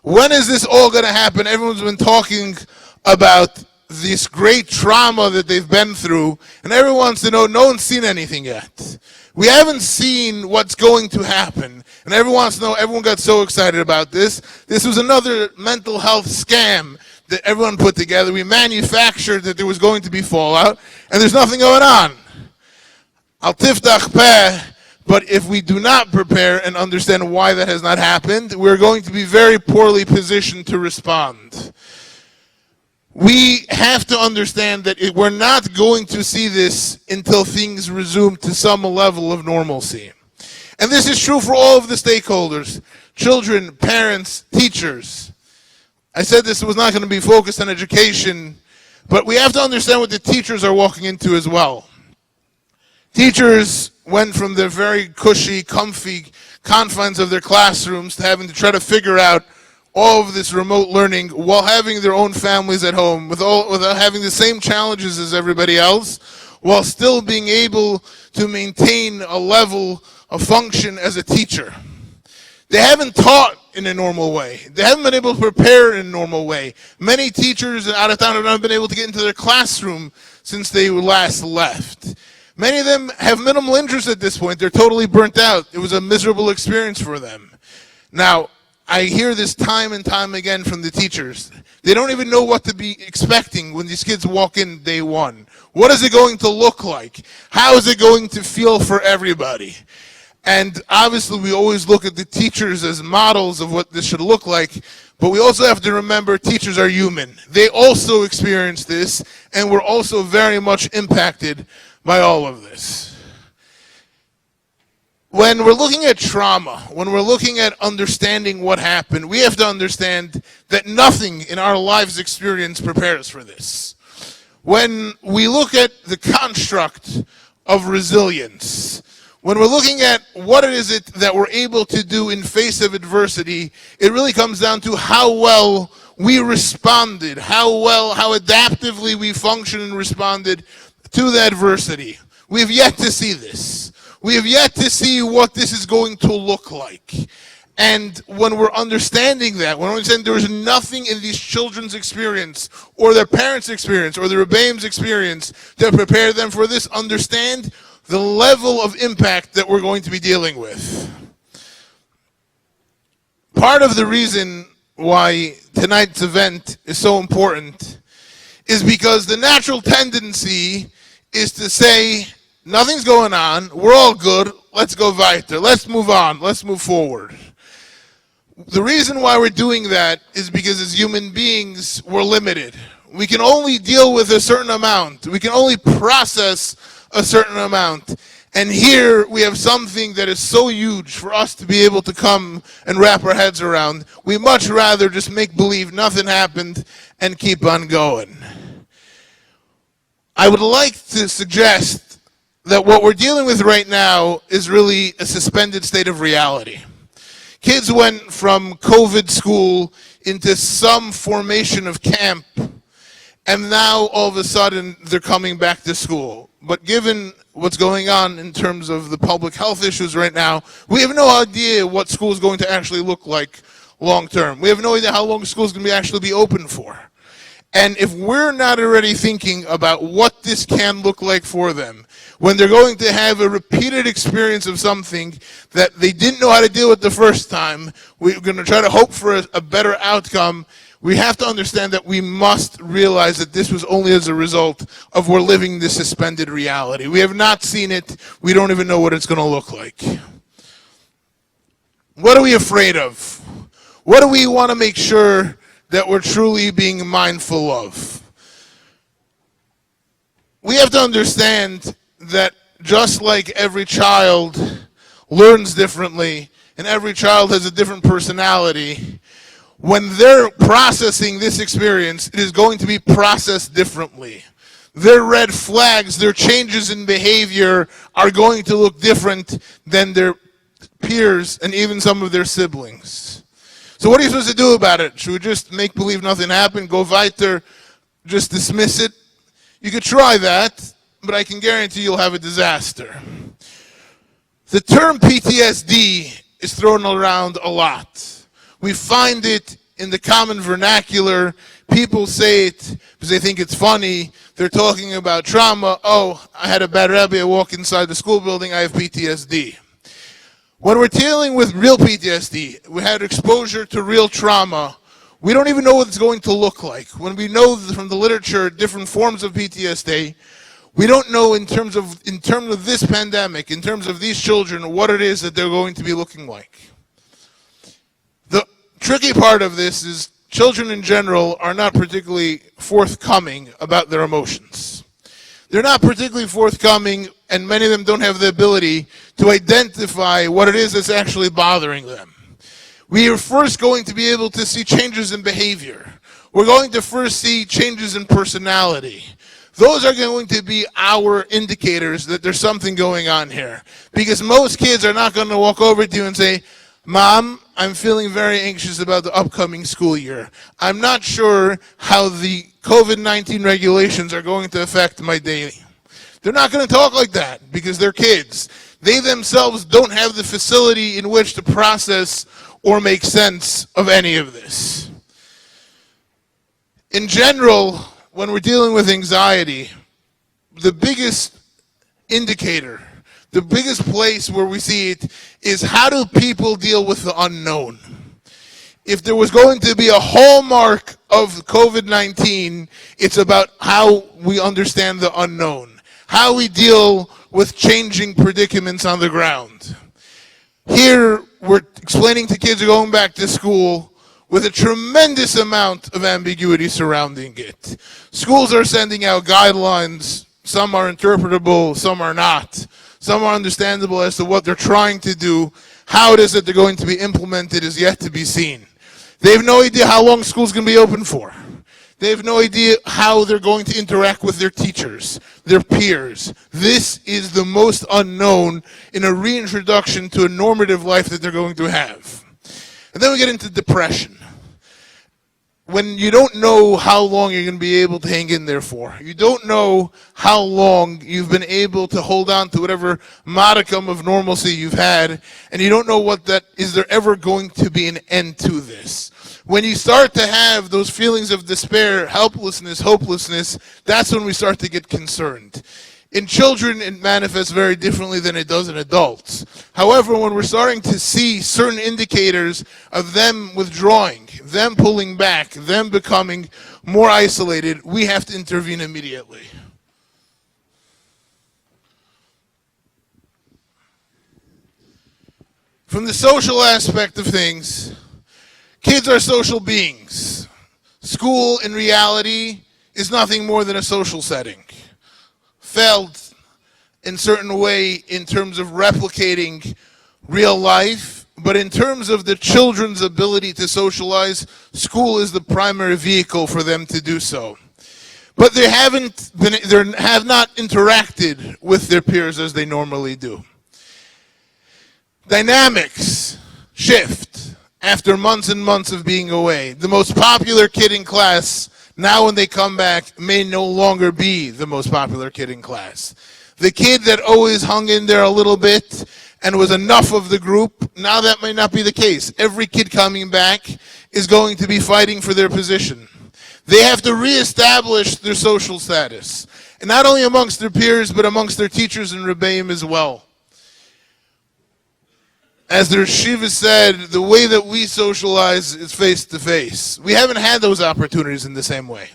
When is this all going to happen? Everyone's been talking about this great trauma that they've been through, and everyone wants to know, no one's seen anything yet. We haven't seen what's going to happen, and everyone wants to know, everyone got so excited about this. This was another mental health scam that everyone put together. We manufactured that there was going to be fallout, and there's nothing going on. Al tiftach peh. But if we do not prepare and understand why that has not happened, we're going to be very poorly positioned to respond. We have to understand that we're not going to see this until things resume to some level of normalcy. And this is true for all of the stakeholders, children, parents, teachers. I said this was not going to be focused on education, but we have to understand what the teachers are walking into as well. Teachers went from the very cushy, comfy confines of their classrooms to having to try to figure out all of this remote learning while having their own families at home, without having the same challenges as everybody else, while still being able to maintain a level of function as a teacher. They haven't taught in a normal way. They haven't been able to prepare in a normal way. Many teachers out of town have not been able to get into their classroom since they last left. Many of them have minimal interest at this point. They're totally burnt out. It was a miserable experience for them. Now, I hear this time and time again from the teachers. They don't even know what to be expecting when these kids walk in day one. What is it going to look like? How is it going to feel for everybody? And obviously we always look at the teachers as models of what this should look like, but we also have to remember teachers are human. They also experience this, and we're also very much impacted by all of this. When we're looking at trauma, when we're looking at understanding what happened, we have to understand that nothing in our lives experience prepares for this. When we look at the construct of resilience, when we're looking at what it is that we're able to do in face of adversity, it really comes down to how well we responded, how adaptively we functioned and responded to the adversity. We have yet to see this. We have yet to see what this is going to look like. And when we're understanding that, when we're understanding there is nothing in these children's experience, or their parents' experience, or the Rebbeim's experience to prepare them for this, understand the level of impact that we're going to be dealing with. Part of the reason why tonight's event is so important is because the natural tendency is to say, nothing's going on, we're all good, let's go weiter, let's move on, let's move forward. The reason why we're doing that is because as human beings, we're limited. We can only deal with a certain amount. We can only process a certain amount. And here we have something that is so huge for us to be able to come and wrap our heads around. We much rather just make believe nothing happened and keep on going. I would like to suggest that what we're dealing with right now is really a suspended state of reality. Kids went from COVID school into some formation of camp, and now all of a sudden they're coming back to school. But given what's going on in terms of the public health issues right now, we have no idea what school is going to actually look like long term. We have no idea how long school is going to actually be open for. And if we're not already thinking about what this can look like for them, when they're going to have a repeated experience of something that they didn't know how to deal with the first time, we're going to try to hope for a better outcome, we have to understand that we must realize that this was only as a result of we're living this suspended reality. We have not seen it. We don't even know what it's going to look like. What are we afraid of? What do we want to make sure that we're truly being mindful of? We have to understand that just like every child learns differently and every child has a different personality, when they're processing this experience, it is going to be processed differently. Their red flags, their changes in behavior are going to look different than their peers and even some of their siblings. So what are you supposed to do about it? Should we just make believe nothing happened, go weiter, just dismiss it? You could try that, but I can guarantee you'll have a disaster. The term PTSD is thrown around a lot. We find it in the common vernacular. People say it because they think it's funny. They're talking about trauma. Oh, I had a bad Rebbe, I walk inside the school building, I have PTSD. When we're dealing with real PTSD, we had exposure to real trauma, we don't even know what it's going to look like. When we know from the literature different forms of PTSD, we don't know in terms of this pandemic, in terms of these children, what it is that they're going to be looking like. The tricky part of this is children in general are not particularly forthcoming about their emotions. They're not particularly forthcoming, and many of them don't have the ability to identify what it is that's actually bothering them. We are first going to be able to see changes in behavior. We're going to first see changes in personality. Those are going to be our indicators that there's something going on here. Because most kids are not going to walk over to you and say, Mom, I'm feeling very anxious about the upcoming school year. I'm not sure how the COVID-19 regulations are going to affect my day. They're not going to talk like that because they're kids. They themselves don't have the facility in which to process or make sense of any of this. In general, when we're dealing with anxiety, the biggest indicator, the biggest place where we see it is how do people deal with the unknown? If there was going to be a hallmark of COVID-19, it's about how we understand the unknown, how we deal with changing predicaments on the ground. Here, we're explaining to kids who are going back to school with a tremendous amount of ambiguity surrounding it. Schools are sending out guidelines. Some are interpretable, some are not. Some are understandable as to what they're trying to do. How it is that they're going to be implemented is yet to be seen. They have no idea how long school's going to be open for. They have no idea how they're going to interact with their teachers, their peers. This is the most unknown in a reintroduction to a normative life that they're going to have. And then we get into depression. When you don't know how long you're going to be able to hang in there for. You don't know how long you've been able to hold on to whatever modicum of normalcy you've had, and you don't know what that, is there ever going to be an end to this? When you start to have those feelings of despair, helplessness, hopelessness, that's when we start to get concerned. In children, it manifests very differently than it does in adults. However, when we're starting to see certain indicators of them withdrawing, them pulling back, them becoming more isolated, we have to intervene immediately. From the social aspect of things, kids are social beings. School, in reality, is nothing more than a social setting. Failed in certain way in terms of replicating real life, but in terms of the children's ability to socialize, school is the primary vehicle for them to do so. But they have not interacted with their peers as they normally do. Dynamics shift after months and months of being away. The most popular kid in class, now when they come back, may no longer be the most popular kid in class. The kid that always hung in there a little bit and was enough of the group, now that may not be the case. Every kid coming back is going to be fighting for their position. They have to reestablish their social status, and not only amongst their peers, but amongst their teachers and rebbeim as well. As the Shiva said, the way that we socialize is face-to-face. We haven't had those opportunities in the same way.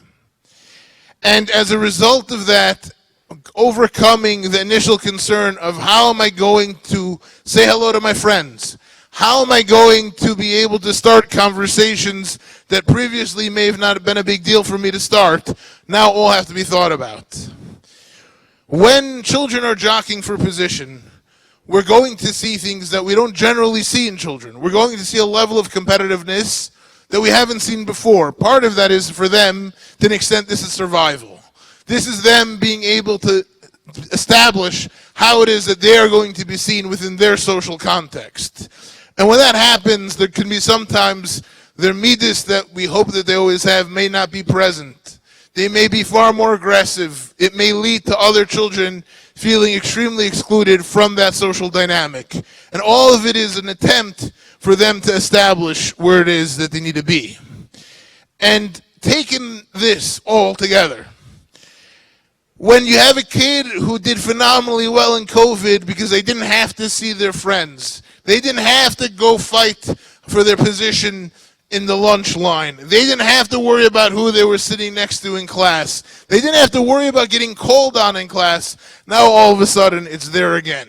And as a result of that, overcoming the initial concern of how am I going to say hello to my friends? How am I going to be able to start conversations that previously may have not been a big deal for me to start, now all have to be thought about. When children are jockeying for position, we're going to see things that we don't generally see in children. We're going to see a level of competitiveness that we haven't seen before. Part of that is for them, to an extent, this is survival. This is them being able to establish how it is that they are going to be seen within their social context. And when that happens, there can be sometimes their midas that we hope that they always have may not be present. They may be far more aggressive. It may lead to other children feeling extremely excluded from that social dynamic. And all of it is an attempt for them to establish where it is that they need to be. And taking this all together, when you have a kid who did phenomenally well in COVID because they didn't have to see their friends, they didn't have to go fight for their position in the lunch line. They didn't have to worry about who they were sitting next to in class. They didn't have to worry about getting called on in class. Now all of a sudden it's there again.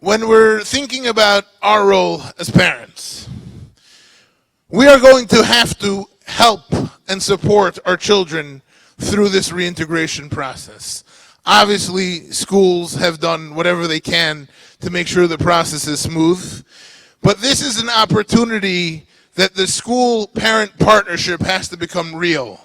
when we're thinking about our role as parents, we are going to have to help and support our children through this reintegration process. Obviously, schools have done whatever they can to make sure the process is smooth, but this is an opportunity that the school-parent partnership has to become real.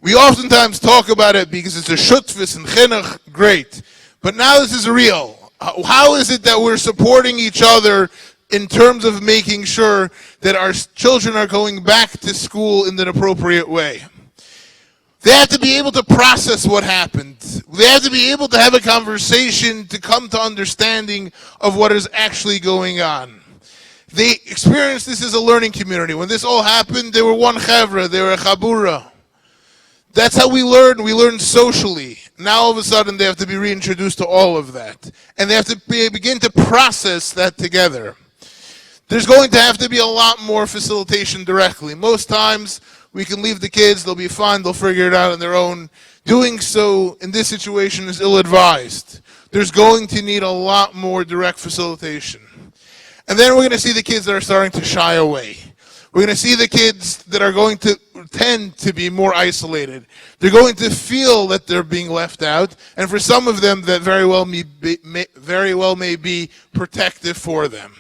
We oftentimes talk about it because it's a shutfis and chinuch, great, but now this is real. How is it that we're supporting each other in terms of making sure that our children are going back to school in an appropriate way? They have to be able to process what happened. They have to be able to have a conversation to come to understanding of what is actually going on. They experienced this as a learning community. When this all happened, they were one chevra, they were a chabura. That's how we learn socially. Now all of a sudden they have to be reintroduced to all of that. And they have to begin to process that together. There's going to have to be a lot more facilitation directly. Most times, we can leave the kids, they'll be fine, they'll figure it out on their own. Doing so in this situation is ill-advised. There's going to need a lot more direct facilitation. And then we're going to see the kids that are starting to shy away. We're going to see the kids that are going to tend to be more isolated. They're going to feel that they're being left out, and for some of them that very well may be protective for them.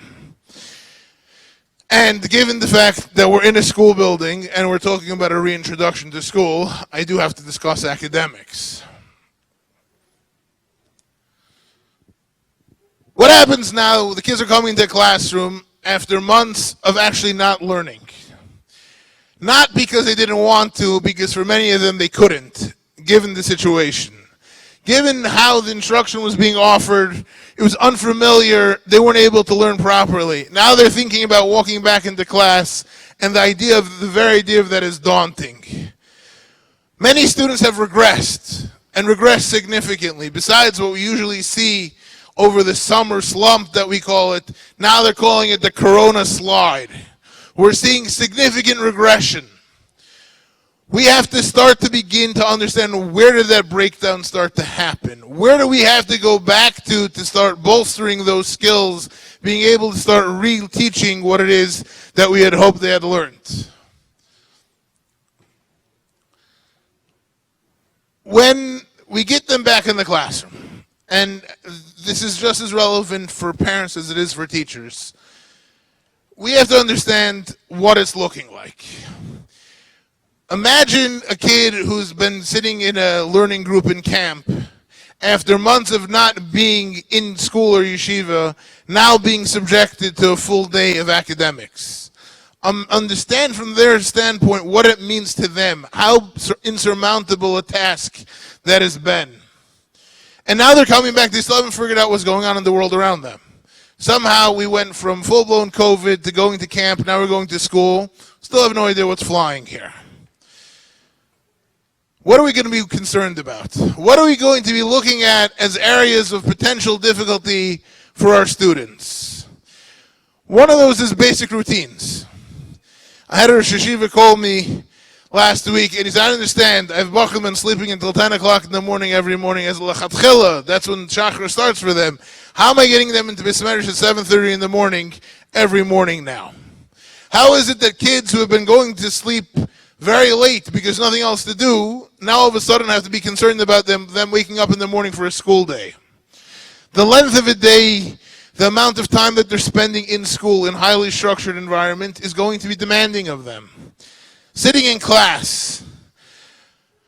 And given the fact that we're in a school building and we're talking about a reintroduction to school, I do have to discuss academics. What happens now, the kids are coming to the classroom after months of actually not learning. Not because they didn't want to, because for many of them they couldn't, given the situation. Given how the instruction was being offered, it was unfamiliar, they weren't able to learn properly. Now they're thinking about walking back into class, and the very idea of that is daunting. Many students have regressed, and regressed significantly. Besides what we usually see over the summer slump that we call it, now they're calling it the corona slide. We're seeing significant regression. We have to start to begin to understand, where did that breakdown start to happen? Where do we have to go back to start bolstering those skills, being able to start re-teaching what it is that we had hoped they had learned? When we get them back in the classroom, and this is just as relevant for parents as it is for teachers, we have to understand what it's looking like. Imagine a kid who's been sitting in a learning group in camp, after months of not being in school or yeshiva, now being subjected to a full day of academics. Understand from their standpoint what it means to them, how insurmountable a task that has been. And now they're coming back, they still haven't figured out what's going on in the world around them. Somehow we went from full-blown COVID to going to camp, now we're going to school, still have no idea what's flying here. What are we going to be concerned about? What are we going to be looking at as areas of potential difficulty for our students? One of those is basic routines. I had a Rosh Hashiva call me last week, and he said, I understand, I have Bachman sleeping until 10 o'clock in the morning every morning as Lachatchila. That's when Shachar starts for them. How am I getting them into Bismerish at 7:30 in the morning every morning now? How is it that kids who have been going to sleep very late because nothing else to do, now all of a sudden have to be concerned about them waking up in the morning for a school day? The length of a day, the amount of time that they're spending in school in highly structured environment is going to be demanding of them. Sitting in class,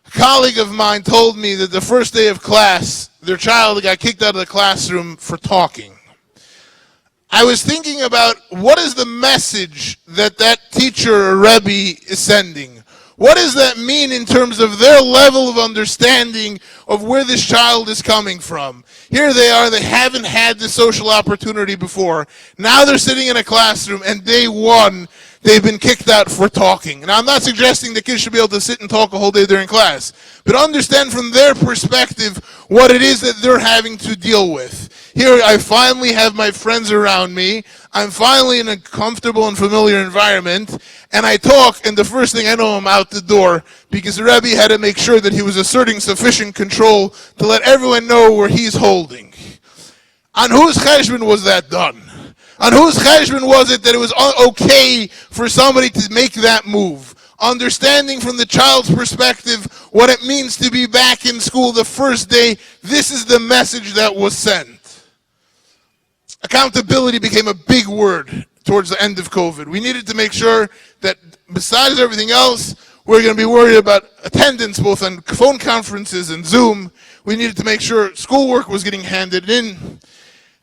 a colleague of mine told me that the first day of class, their child got kicked out of the classroom for talking. I was thinking about, what is the message that teacher or Rebbe is sending? What does that mean in terms of their level of understanding of where this child is coming from? Here they are, they haven't had this social opportunity before. Now they're sitting in a classroom, and day one, they've been kicked out for talking. Now I'm not suggesting the kids should be able to sit and talk a whole day during class, but understand from their perspective what it is that they're having to deal with. Here I finally have my friends around me, I'm finally in a comfortable and familiar environment, and I talk, and the first thing I know, I'm out the door, because the Rebbe had to make sure that he was asserting sufficient control to let everyone know where he's holding. On whose cheshbon was that done? On whose cheshbon was it that it was okay for somebody to make that move? Understanding from the child's perspective what it means to be back in school the first day, this is the message that was sent. Accountability became a big word towards the end of COVID. We needed to make sure that besides everything else, we're going to be worried about attendance both on phone conferences and Zoom. We needed to make sure schoolwork was getting handed in.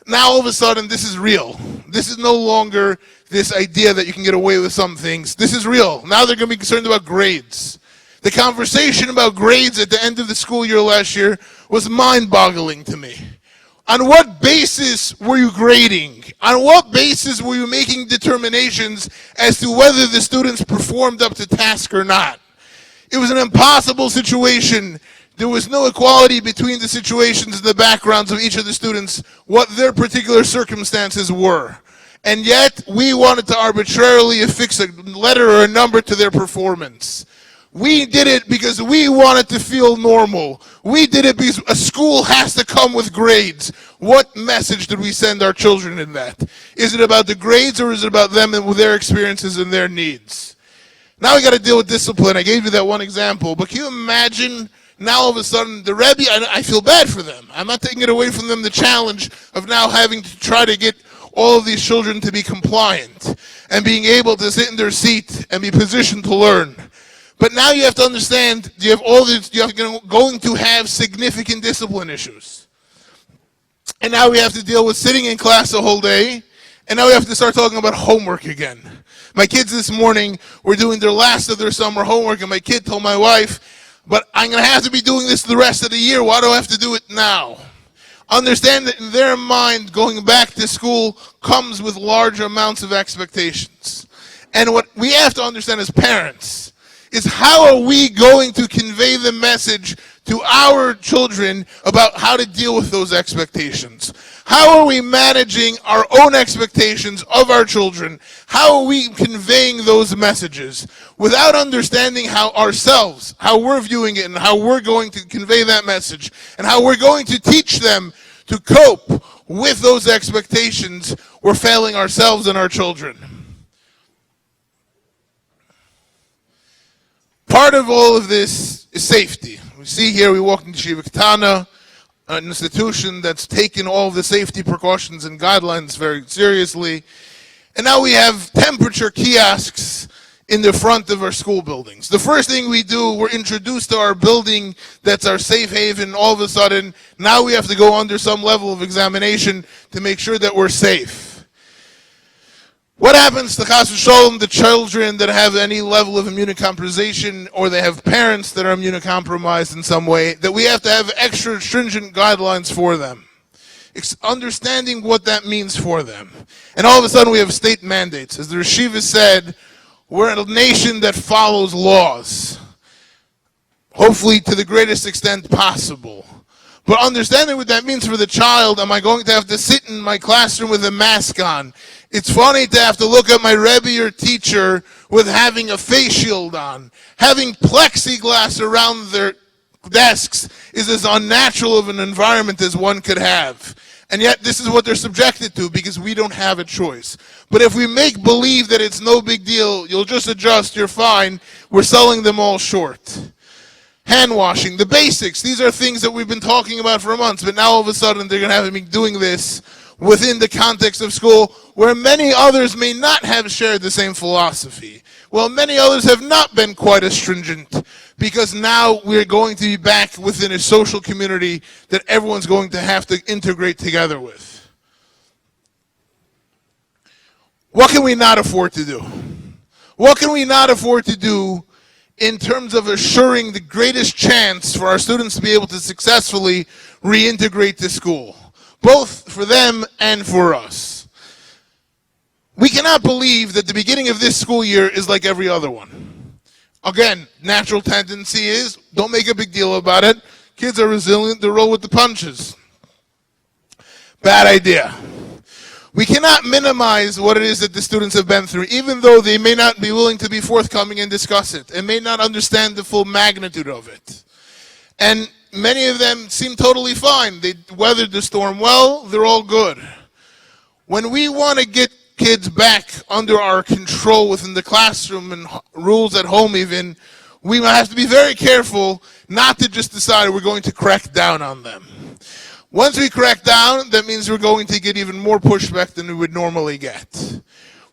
Now all of a sudden this is real. This is no longer this idea that you can get away with some things. This is real. Now they're going to be concerned about grades. The conversation about grades at the end of the school year last year was mind-boggling to me. On what basis were you grading? On what basis were you making determinations as to whether the students performed up to task or not? It was an impossible situation. There was no equality between the situations and the backgrounds of each of the students, what their particular circumstances were. And yet, we wanted to arbitrarily affix a letter or a number to their performance. We did it because we wanted to feel normal. We did it because a school has to come with grades. What message did we send our children in that? Is it about the grades or is it about them and their experiences and their needs? Now we got to deal with discipline. I gave you that one example, but can you imagine now all of a sudden the Rebbe, I feel bad for them. I'm not taking it away from them, the challenge of now having to try to get all of these children to be compliant and being able to sit in their seat and be positioned to learn. But now you have to understand, you're going to have significant discipline issues. And now we have to deal with sitting in class the whole day, and now we have to start talking about homework again. My kids this morning were doing their last of their summer homework, and my kid told my wife, but I'm going to have to be doing this the rest of the year. Why do I have to do it now? Understand that in their mind, going back to school comes with large amounts of expectations. And what we have to understand as parents is how are we going to convey the message to our children about how to deal with those expectations? How are we managing our own expectations of our children? How are we conveying those messages without understanding how we're viewing it and how we're going to convey that message and how we're going to teach them to cope with those expectations? We're failing ourselves and our children. Part of all of this is safety. We see here, we walk into Shiva Katana, an institution that's taken all of the safety precautions and guidelines very seriously. And now we have temperature kiosks in the front of our school buildings. The first thing we do, we're introduced to our building that's our safe haven. All of a sudden, now we have to go under some level of examination to make sure that we're safe. What happens to Chas v'Sholom, the children that have any level of immunocompromisation or they have parents that are immunocompromised in some way, that we have to have extra stringent guidelines for them. Understanding what that means for them. And all of a sudden we have state mandates. As the Yeshiva said, we're a nation that follows laws. Hopefully to the greatest extent possible. But understanding what that means for the child, am I going to have to sit in my classroom with a mask on? It's funny to have to look at my Rebbe or teacher with having a face shield on. Having plexiglass around their desks is as unnatural of an environment as one could have. And yet this is what they're subjected to because we don't have a choice. But if we make believe that it's no big deal, you'll just adjust, you're fine, we're selling them all short. Hand washing, the basics, these are things that we've been talking about for months, but now all of a sudden they're going to have me doing this within the context of school where many others may not have shared the same philosophy. Well, many others have not been quite as stringent because now we're going to be back within a social community that everyone's going to have to integrate together with. What can we not afford to do? What can we not afford to do in terms of assuring the greatest chance for our students to be able to successfully reintegrate to school, both for them and for us? We cannot believe that the beginning of this school year is like every other one. Again, natural tendency is, don't make a big deal about it. Kids are resilient, they roll with the punches. Bad idea. We cannot minimize what it is that the students have been through, even though they may not be willing to be forthcoming and discuss it, and may not understand the full magnitude of it. And many of them seem totally fine. They weathered the storm well, they're all good. When we want to get kids back under our control within the classroom and rules at home even, we have to be very careful not to just decide we're going to crack down on them. Once we crack down, that means we're going to get even more pushback than we would normally get.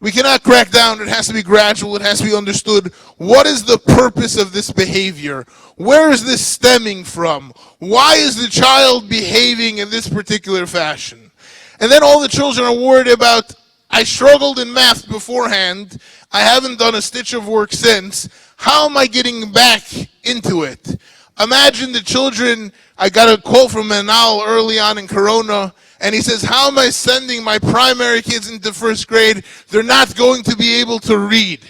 We cannot crack down. It has to be gradual. It has to be understood. What is the purpose of this behavior? Where is this stemming from? Why is the child behaving in this particular fashion? And then all the children are worried about, I struggled in math beforehand. I haven't done a stitch of work since. How am I getting back into it? Imagine the children, I got a call from Manal early on in Corona, and he says, how am I sending my primary kids into first grade? They're not going to be able to read.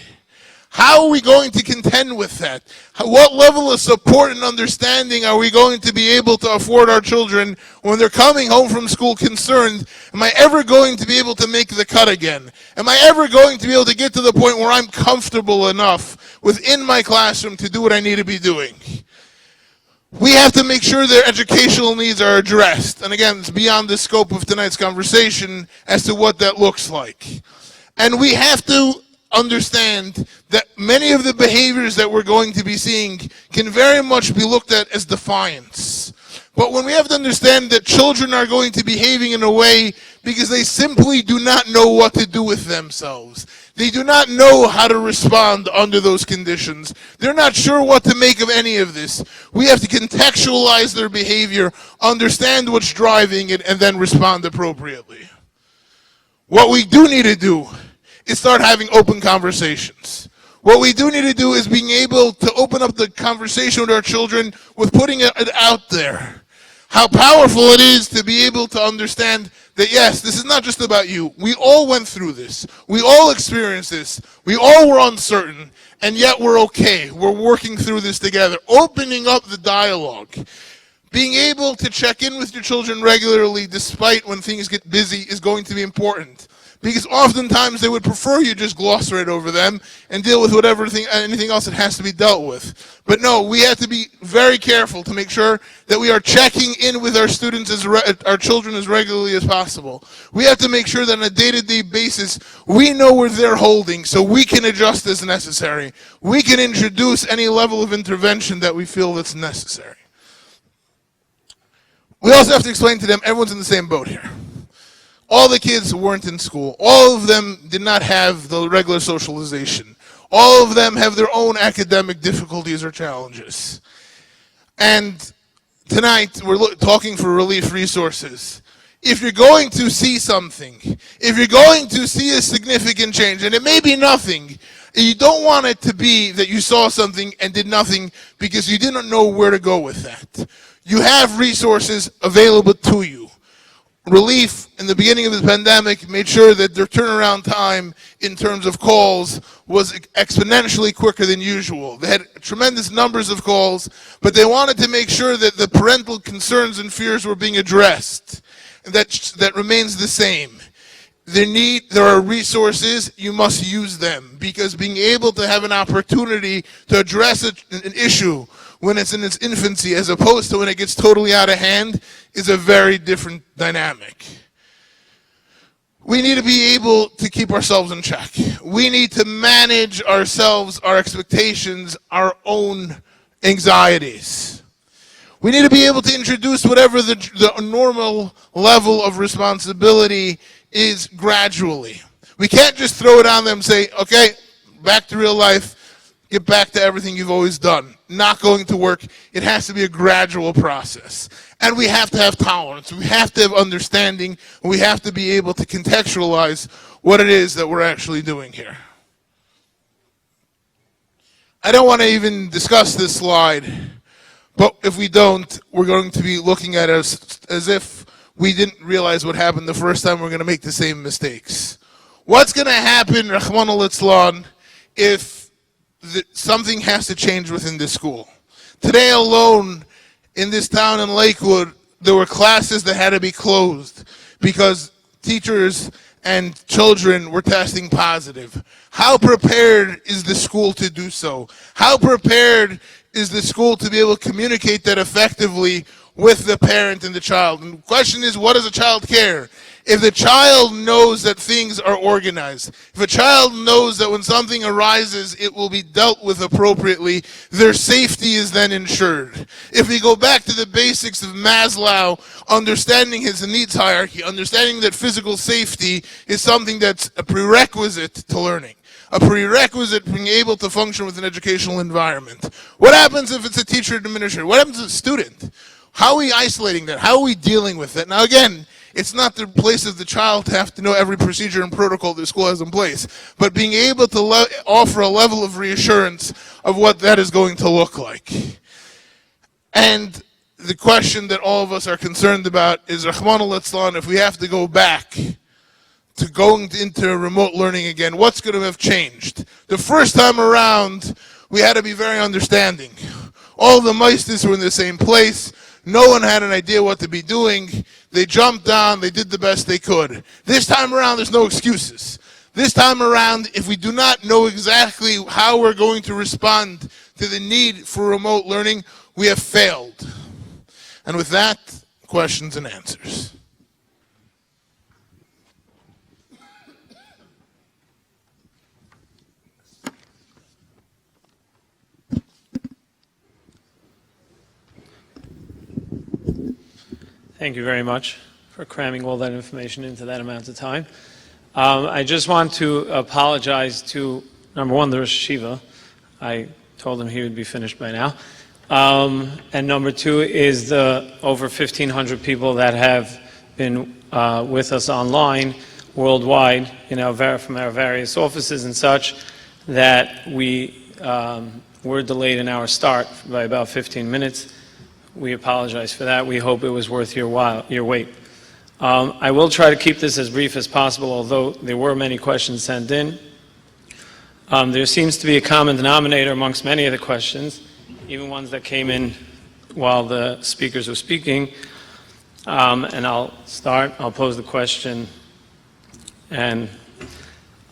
How are we going to contend with that? What level of support and understanding are we going to be able to afford our children when they're coming home from school concerned, am I ever going to be able to make the cut again? Am I ever going to be able to get to the point where I'm comfortable enough within my classroom to do what I need to be doing? We have to make sure their educational needs are addressed. And again, it's beyond the scope of tonight's conversation as to what that looks like. And we have to understand that many of the behaviors that we're going to be seeing can very much be looked at as defiance. But when we have to understand that children are going to be behaving in a way because they simply do not know what to do with themselves. They do not know how to respond under those conditions. They're not sure what to make of any of this. We have to contextualize their behavior, understand what's driving it, and then respond appropriately. What we do need to do is start having open conversations. What we do need to do is being able to open up the conversation with our children with putting it out there. How powerful it is to be able to understand that, yes, this is not just about you. We all went through this. We all experienced this. We all were uncertain, and yet we're okay. We're working through this together. Opening up the dialogue. Being able to check in with your children regularly despite when things get busy is going to be important. Because oftentimes they would prefer you just gloss right over them and deal with anything else that has to be dealt with. But no, we have to be very careful to make sure that we are checking in with our students, our children as regularly as possible. We have to make sure that on a day-to-day basis, we know where they're holding so we can adjust as necessary. We can introduce any level of intervention that we feel that's necessary. We also have to explain to them, everyone's in the same boat here. All the kids weren't in school. All of them did not have the regular socialization. All of them have their own academic difficulties or challenges. And tonight, we're talking for relief resources. If you're going to see something, if you're going to see a significant change, and it may be nothing, you don't want it to be that you saw something and did nothing because you didn't know where to go with that. You have resources available to you. Relief in the beginning of the pandemic made sure that their turnaround time in terms of calls was exponentially quicker than usual. They had tremendous numbers of calls, but they wanted to make sure that the parental concerns and fears were being addressed. And that remains the same. There are resources, you must use them, because being able to have an opportunity to address an issue when it's in its infancy as opposed to when it gets totally out of hand is a very different dynamic. We need to be able to keep ourselves in check. We need to manage ourselves, our expectations, our own anxieties. We need to be able to introduce whatever the normal level of responsibility is gradually. We can't just throw it on them and say, okay, back to real life, get back to everything you've always done. Not going to work. It has to be a gradual process. And we have to have tolerance. We have to have understanding. We have to be able to contextualize what it is that we're actually doing here. I don't want to even discuss this slide, but if we don't, we're going to be looking at it as if we didn't realize what happened the first time. We're going to make the same mistakes. What's going to happen, Rahman al-Islan, if something has to change within this school? Today alone, in this town in Lakewood, there were classes that had to be closed because teachers and children were testing positive. How prepared is the school to do so? How prepared is the school to be able to communicate that effectively with the parent and the child. And the question is, what does a child care? If the child knows that things are organized, if a child knows that when something arises, it will be dealt with appropriately, their safety is then ensured. If we go back to the basics of Maslow, understanding his needs hierarchy, understanding that physical safety is something that's a prerequisite to learning, a prerequisite being able to function with an educational environment. What happens if it's a teacher administrator? What happens to a student? How are we isolating that? How are we dealing with it? Now again, it's not the place of the child to have to know every procedure and protocol the school has in place, but being able to offer a level of reassurance of what that is going to look like. And the question that all of us are concerned about is, Rahman al-Islam, if we have to go back to going into remote learning again, what's going to have changed? The first time around, we had to be very understanding. All the meisters were in the same place. No one had an idea what to be doing. They jumped down, they did the best they could. This time around, there's no excuses. This time around, if we do not know exactly how we're going to respond to the need for remote learning, we have failed. And with that, questions and answers. Thank you very much for cramming all that information into that amount of time. I just want to apologize to, number one, the Rosh Yeshiva. I told him he would be finished by now. And number two is the over 1,500 people that have been with us online worldwide, from our various offices and such, that we were delayed in our start by about 15 minutes. We apologize for that. We hope it was worth your wait. I will try to keep this as brief as possible, although there were many questions sent in. There seems to be a common denominator amongst many of the questions, even ones that came in while the speakers were speaking. And I'll pose the question, and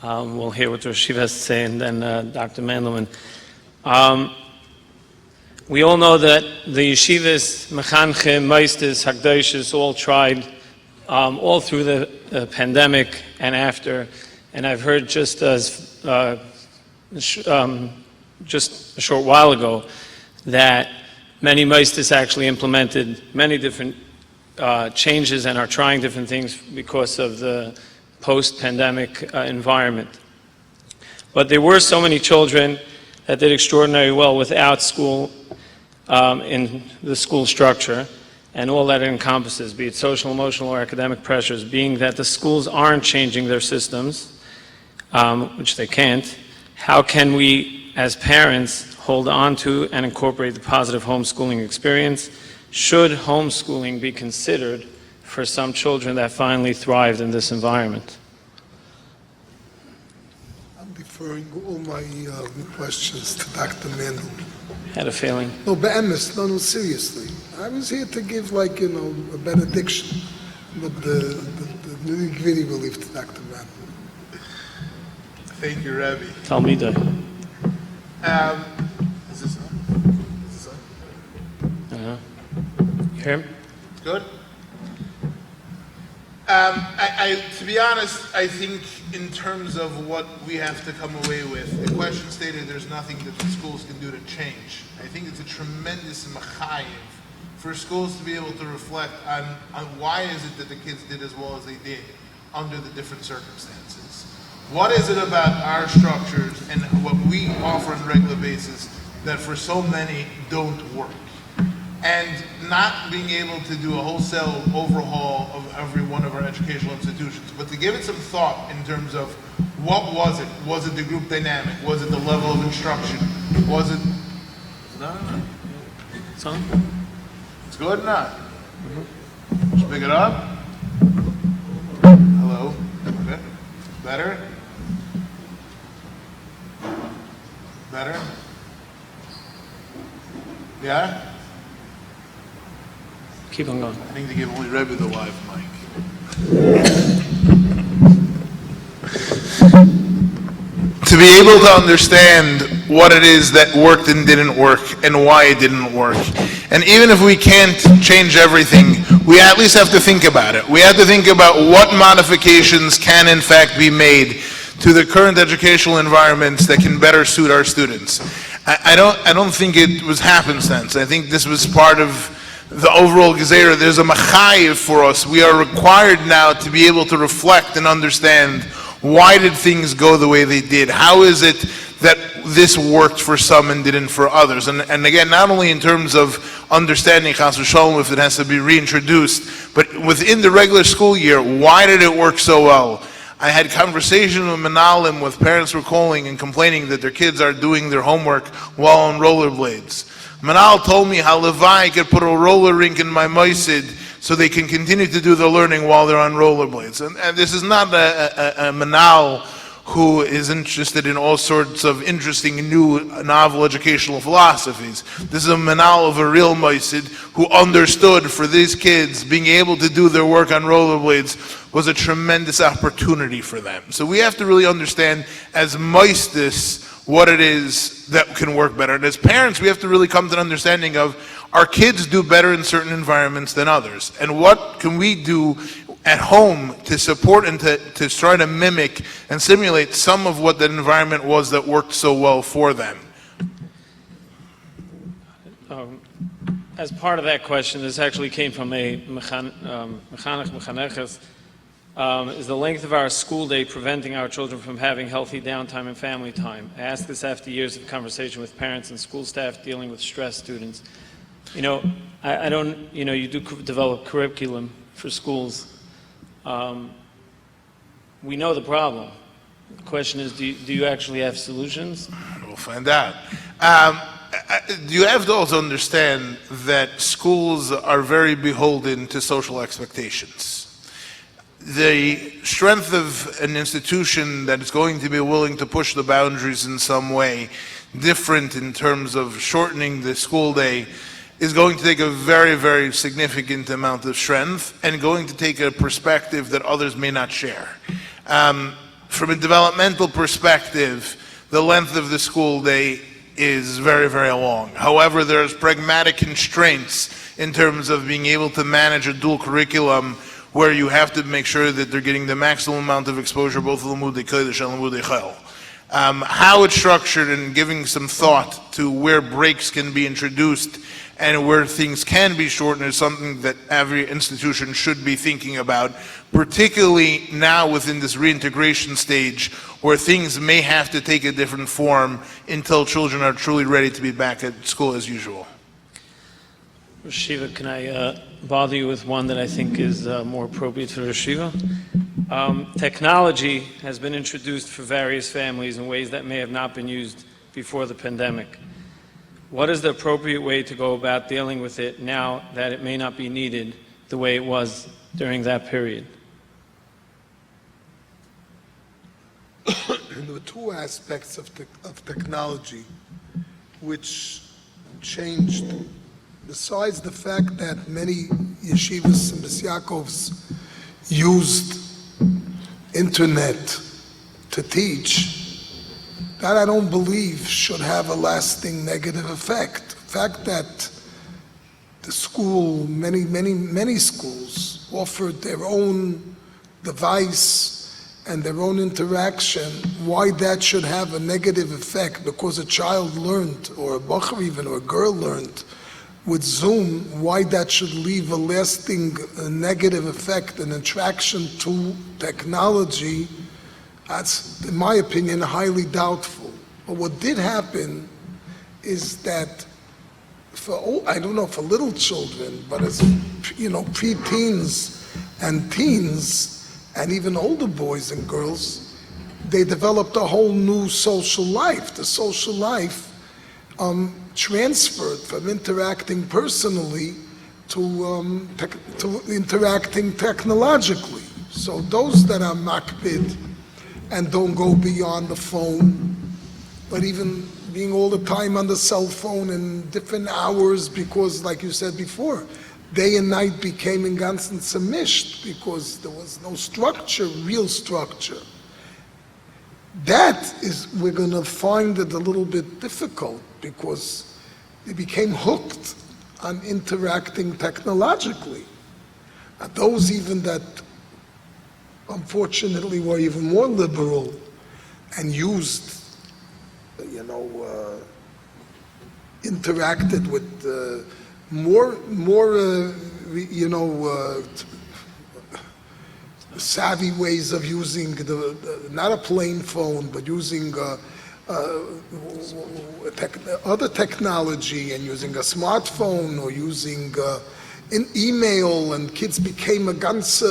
we'll hear what Rosh Yeshiva has to say, and then Dr. Mandelman. We all know that the yeshivas, mechanchim, meisters, hakdoshis all tried all through the pandemic and after, and I've heard just a short while ago that many meisters actually implemented many different changes and are trying different things because of the post-pandemic environment. But there were so many children that did extraordinarily well without school, in the school structure, and all that it encompasses, be it social, emotional, or academic pressures, being that the schools aren't changing their systems, which they can't. How can we, as parents, hold on to and incorporate the positive homeschooling experience? Should homeschooling be considered for some children that finally thrived in this environment? I'm deferring all my questions to Dr. Mandel. Had a feeling. No, be'emes, no, seriously. I was here to give, a benediction, but the nitty-gritty will leave to Dr. Mandel. Thank you, Rebbe. Tell me that. Is this on? You hear him? Good. To be honest, I think in terms of what we have to come away with, the question stated there's nothing that the schools can do to change. I think it's a tremendous machayev for schools to be able to reflect on why is it that the kids did as well as they did under the different circumstances. What is it about our structures and what we offer on a regular basis that for so many don't work? And not being able to do a wholesale overhaul of every one of our educational institutions, but to give it some thought in terms of what was it? Was it the group dynamic? Was it the level of instruction? Was it... No. It's on? It's good or not? Mm-hmm. Just pick it up. Hello? Okay. Better? Better? Yeah? Keep on going. I think they give only Rebbe the live mic. To be able to understand what it is that worked and didn't work and why it didn't work. And even if we can't change everything, we at least have to think about it. We have to think about what modifications can in fact be made to the current educational environments that can better suit our students. I don't think it was happenstance. I think this was part of the overall gezerah. There's a machayev for us. We are required now to be able to reflect and understand, why did things go the way they did? How is it that this worked for some and didn't for others? And again, not only in terms of understanding Chas v'Shalom, if it has to be reintroduced, but within the regular school year, why did it work so well? I had conversations with Menalim, with parents were calling and complaining that their kids are doing their homework while on rollerblades. Manal told me how Levi could put a roller rink in my moisid so they can continue to do the learning while they're on rollerblades. And this is not a Manal who is interested in all sorts of interesting new novel educational philosophies. This is a Manal of a real moisid who understood for these kids being able to do their work on rollerblades was a tremendous opportunity for them. So we have to really understand as moistis what it is that can work better. And as parents, we have to really come to an understanding of, our kids do better in certain environments than others. And what can we do at home to support and to try to mimic and simulate some of what that environment was that worked so well for them? As part of that question, this actually came from a mechaneches. Is the length of our school day preventing our children from having healthy downtime and family time? I ask this after years of conversation with parents and school staff dealing with stressed students. You know, I don't, you know, you do develop curriculum for schools. We know the problem. The question is, do you actually have solutions? We'll find out. You have to also understand that schools are very beholden to social expectations. The strength of an institution that is going to be willing to push the boundaries in some way, different in terms of shortening the school day, is going to take a very, very significant amount of strength and going to take a perspective that others may not share. From a developmental perspective, the length of the school day is very, very long. However, there's pragmatic constraints in terms of being able to manage a dual curriculum where you have to make sure that they're getting the maximum amount of exposure, both Lamudei Kodesh and Lamudei Chel. How it's structured and giving some thought to where breaks can be introduced and where things can be shortened is something that every institution should be thinking about, particularly now within this reintegration stage where things may have to take a different form until children are truly ready to be back at school as usual. Shiva, can I bother you with one that I think is more appropriate for Shiva? Technology has been introduced for various families in ways that may have not been used before the pandemic. What is the appropriate way to go about dealing with it now that it may not be needed the way it was during that period? There were two aspects of technology which changed. Besides the fact that many yeshivas and Bais Yaakovs used internet to teach, that I don't believe should have a lasting negative effect. The fact that the school, many schools offered their own device and their own interaction, why that should have a negative effect because a child learned, or a bacher even, or a girl learned with Zoom, why that should leave a lasting negative effect, an attraction to technology, that's, in my opinion, highly doubtful. But what did happen is that for, I don't know, for little children, but as, pre-teens and teens, and even older boys and girls, they developed a whole new social life. The social life transferred from interacting personally to interacting technologically. So those that are makpid and don't go beyond the phone, but even being all the time on the cell phone in different hours because, like you said before, day and night became in ganzen mished because there was no structure, real structure. that is, we're going to find it a little bit difficult because they became hooked on interacting technologically. And those even that unfortunately were even more liberal and used, interacted with more, savvy ways of using not a plain phone, but using other technology and using a smartphone or using email, and kids became a ganze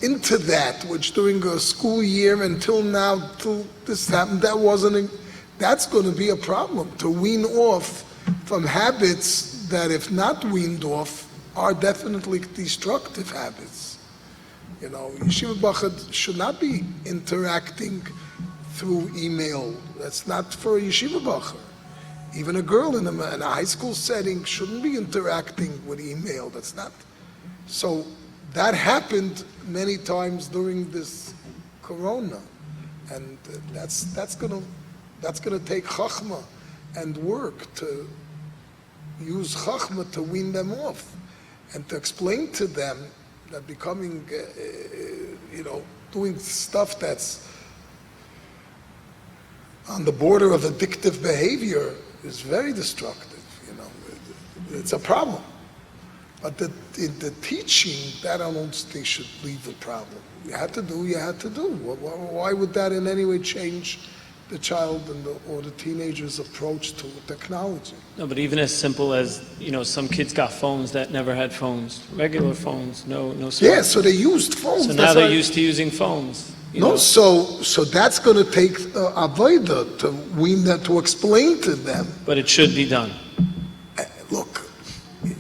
into that, which during a school year until now, till this happened, that's going to be a problem, to wean off from habits that, if not weaned off, are definitely destructive habits. Yeshiva Bachad should not be interacting through email. That's not for a Yeshiva Bachad. Even a girl in a high school setting shouldn't be interacting with email. That's not. So that happened many times during this corona, and that's gonna take chachma and work to use chachma to wean them off, and to explain to them that becoming, doing stuff that's on the border of addictive behavior is very destructive. It's a problem. But in the teaching, that I don't think should leave a problem. You had to do. Why would that in any way change the child or the teenager's approach to technology? No, but even as simple as, some kids got phones that never had phones, regular phones, no smartphones. Yeah, so they used phones. So now they're used to using phones. So that's going to take avodah to wean them, to explain to them. But it should be done. Look.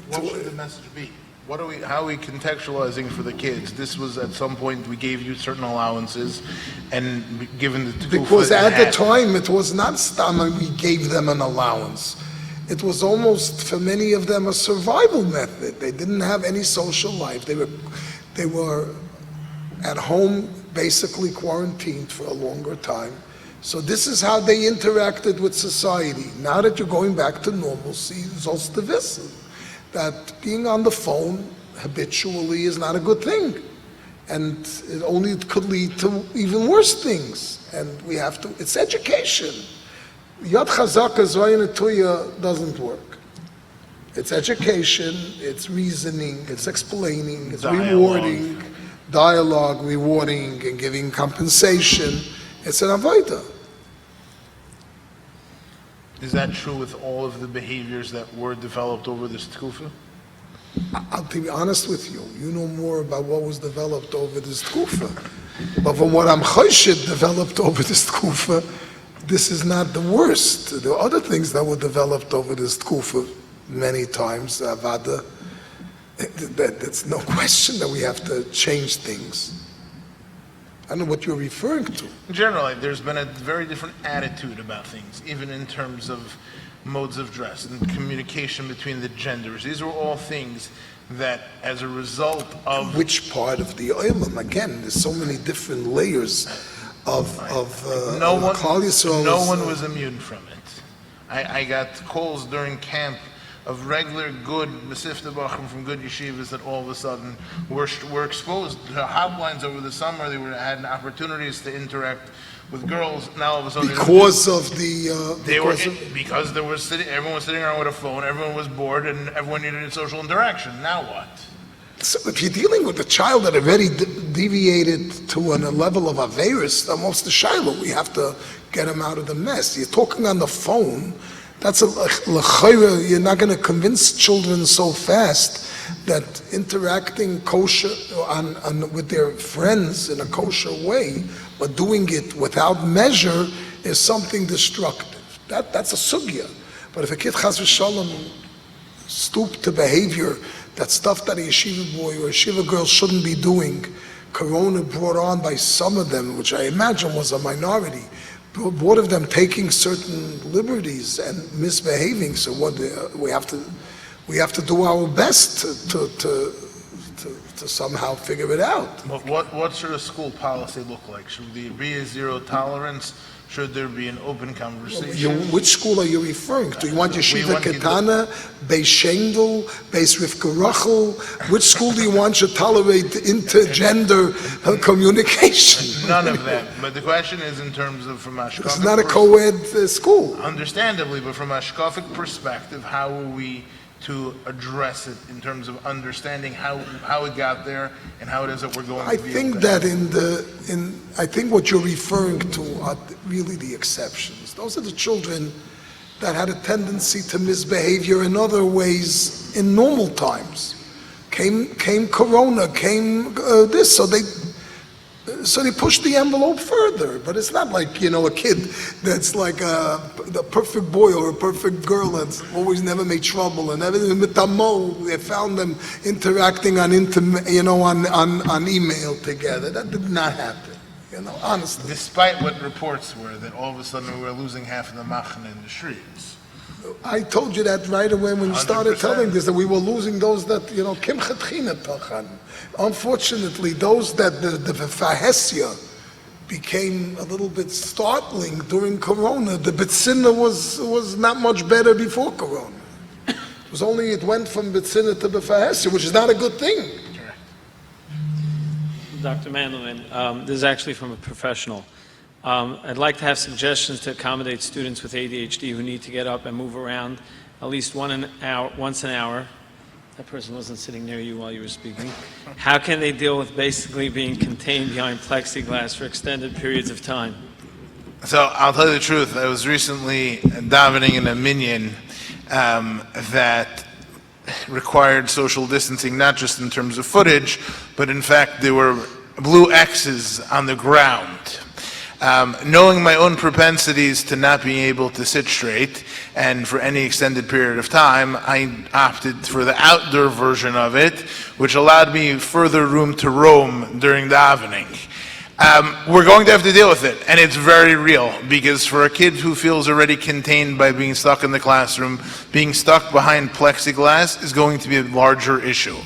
What should the message be? How are we contextualizing for the kids? This was at some point we gave you certain allowances, and given the because at the time it was not stammer we gave them an allowance. It was almost for many of them a survival method. They didn't have any social life. They were at home, basically quarantined for a longer time. So this is how they interacted with society. Now that you're going back to normalcy, it's also wissen that being on the phone habitually is not a good thing. And it only could lead to even worse things. And it's education. Yad Chazaka Zoyin Etuya doesn't work. It's education, it's reasoning, it's explaining, it's rewarding, dialogue, rewarding, and giving compensation. It's an avodah. Is that true with all of the behaviors that were developed over this tkufa? I'll be honest with you. You know more about what was developed over this tkufa. But from what I'm choshed developed over this tkufa, this is not the worst. There are other things that were developed over this tkufa many times. Avada. That's no question that we have to change things. I don't know what you're referring to. Generally, there's been a very different attitude about things, even in terms of modes of dress and communication between the genders. These were all things that, as a result of... Which part of the oilam? Again, there's so many different layers of no one was immune from it. I got calls during camp of regular good Mesifta Bachrim from good yeshivas that all of a sudden were exposed to hotlines over the summer. They had opportunities to interact with girls. Now all of a sudden because everyone was sitting around with a phone. Everyone was bored, and everyone needed social interaction. Now what? So if you're dealing with a child that already deviated to a level of averis, almost the shiloh, we have to get him out of the mess. You're talking on the phone. That's you're not going to convince children so fast that interacting kosher with their friends in a kosher way, but doing it without measure is something destructive. That's a sugya. But if a kid chas v'shalom stoop to behavior, that stuff that a yeshiva boy or a yeshiva girl shouldn't be doing, Corona brought on by some of them, which I imagine was a minority, both of them taking certain liberties and misbehaving. So what we have to do our best to to somehow figure it out. But what should a school policy look like? Should there be a zero tolerance? Should there be an open conversation? Which school are you referring to? You want Yeshiva want Ketana, Beis Shendel, Beis Rivka Rachel? Which school do you want should tolerate intergender communication? None of that. But the question is in terms of from It's Ashkafic not a co-ed school. understandably, but from Ashkafic perspective, how are we to address it in terms of understanding how it got there and how it is that we're going I to be think able to that I think what you're referring to are really the exceptions. Those are the children that had a tendency to misbehavior in other ways in normal times. Came Corona, came this, so they pushed the envelope further. But it's not like, a kid that's like the perfect boy or a perfect girl that's always never made trouble and everything. They found them interacting on email together. That did not happen, honestly. despite what reports were that all of a sudden we were losing half of the machane in the streets. I told you that right away when you started 100%. telling this, that we were losing those that, Kim Chetchina Tachan. Unfortunately, those that the Fahesia became a little bit startling during Corona. The B'tzina was not much better before Corona. It went from B'tzina to Fahesia, which is not a good thing. Dr. Mandelman, this is actually from a professional. I'd like to have suggestions to accommodate students with ADHD who need to get up and move around at least once an hour. That person wasn't sitting near you while you were speaking. How can they deal with basically being contained behind plexiglass for extended periods of time? So I'll tell you the truth. I was recently davening in a minyan that required social distancing, not just in terms of footage, but in fact there were blue X's on the ground. Knowing my own propensities to not being able to sit straight and for any extended period of time, I opted for the outdoor version of it, which allowed me further room to roam during davening. We're going to have to deal with it, and it's very real, because for a kid who feels already contained by being stuck in the classroom, being stuck behind plexiglass is going to be a larger issue.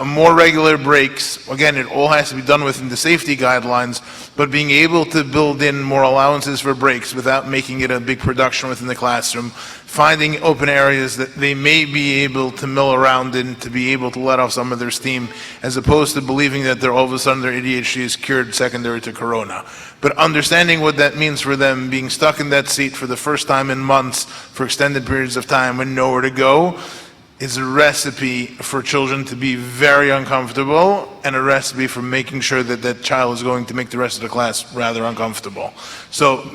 More regular breaks, again, it all has to be done within the safety guidelines, but being able to build in more allowances for breaks without making it a big production within the classroom, finding open areas that they may be able to mill around in to be able to let off some of their steam, as opposed to believing that all of a sudden their ADHD is cured secondary to Corona. But understanding what that means for them, being stuck in that seat for the first time in months for extended periods of time with nowhere to go, is a recipe for children to be very uncomfortable and a recipe for making sure that that child is going to make the rest of the class rather uncomfortable. So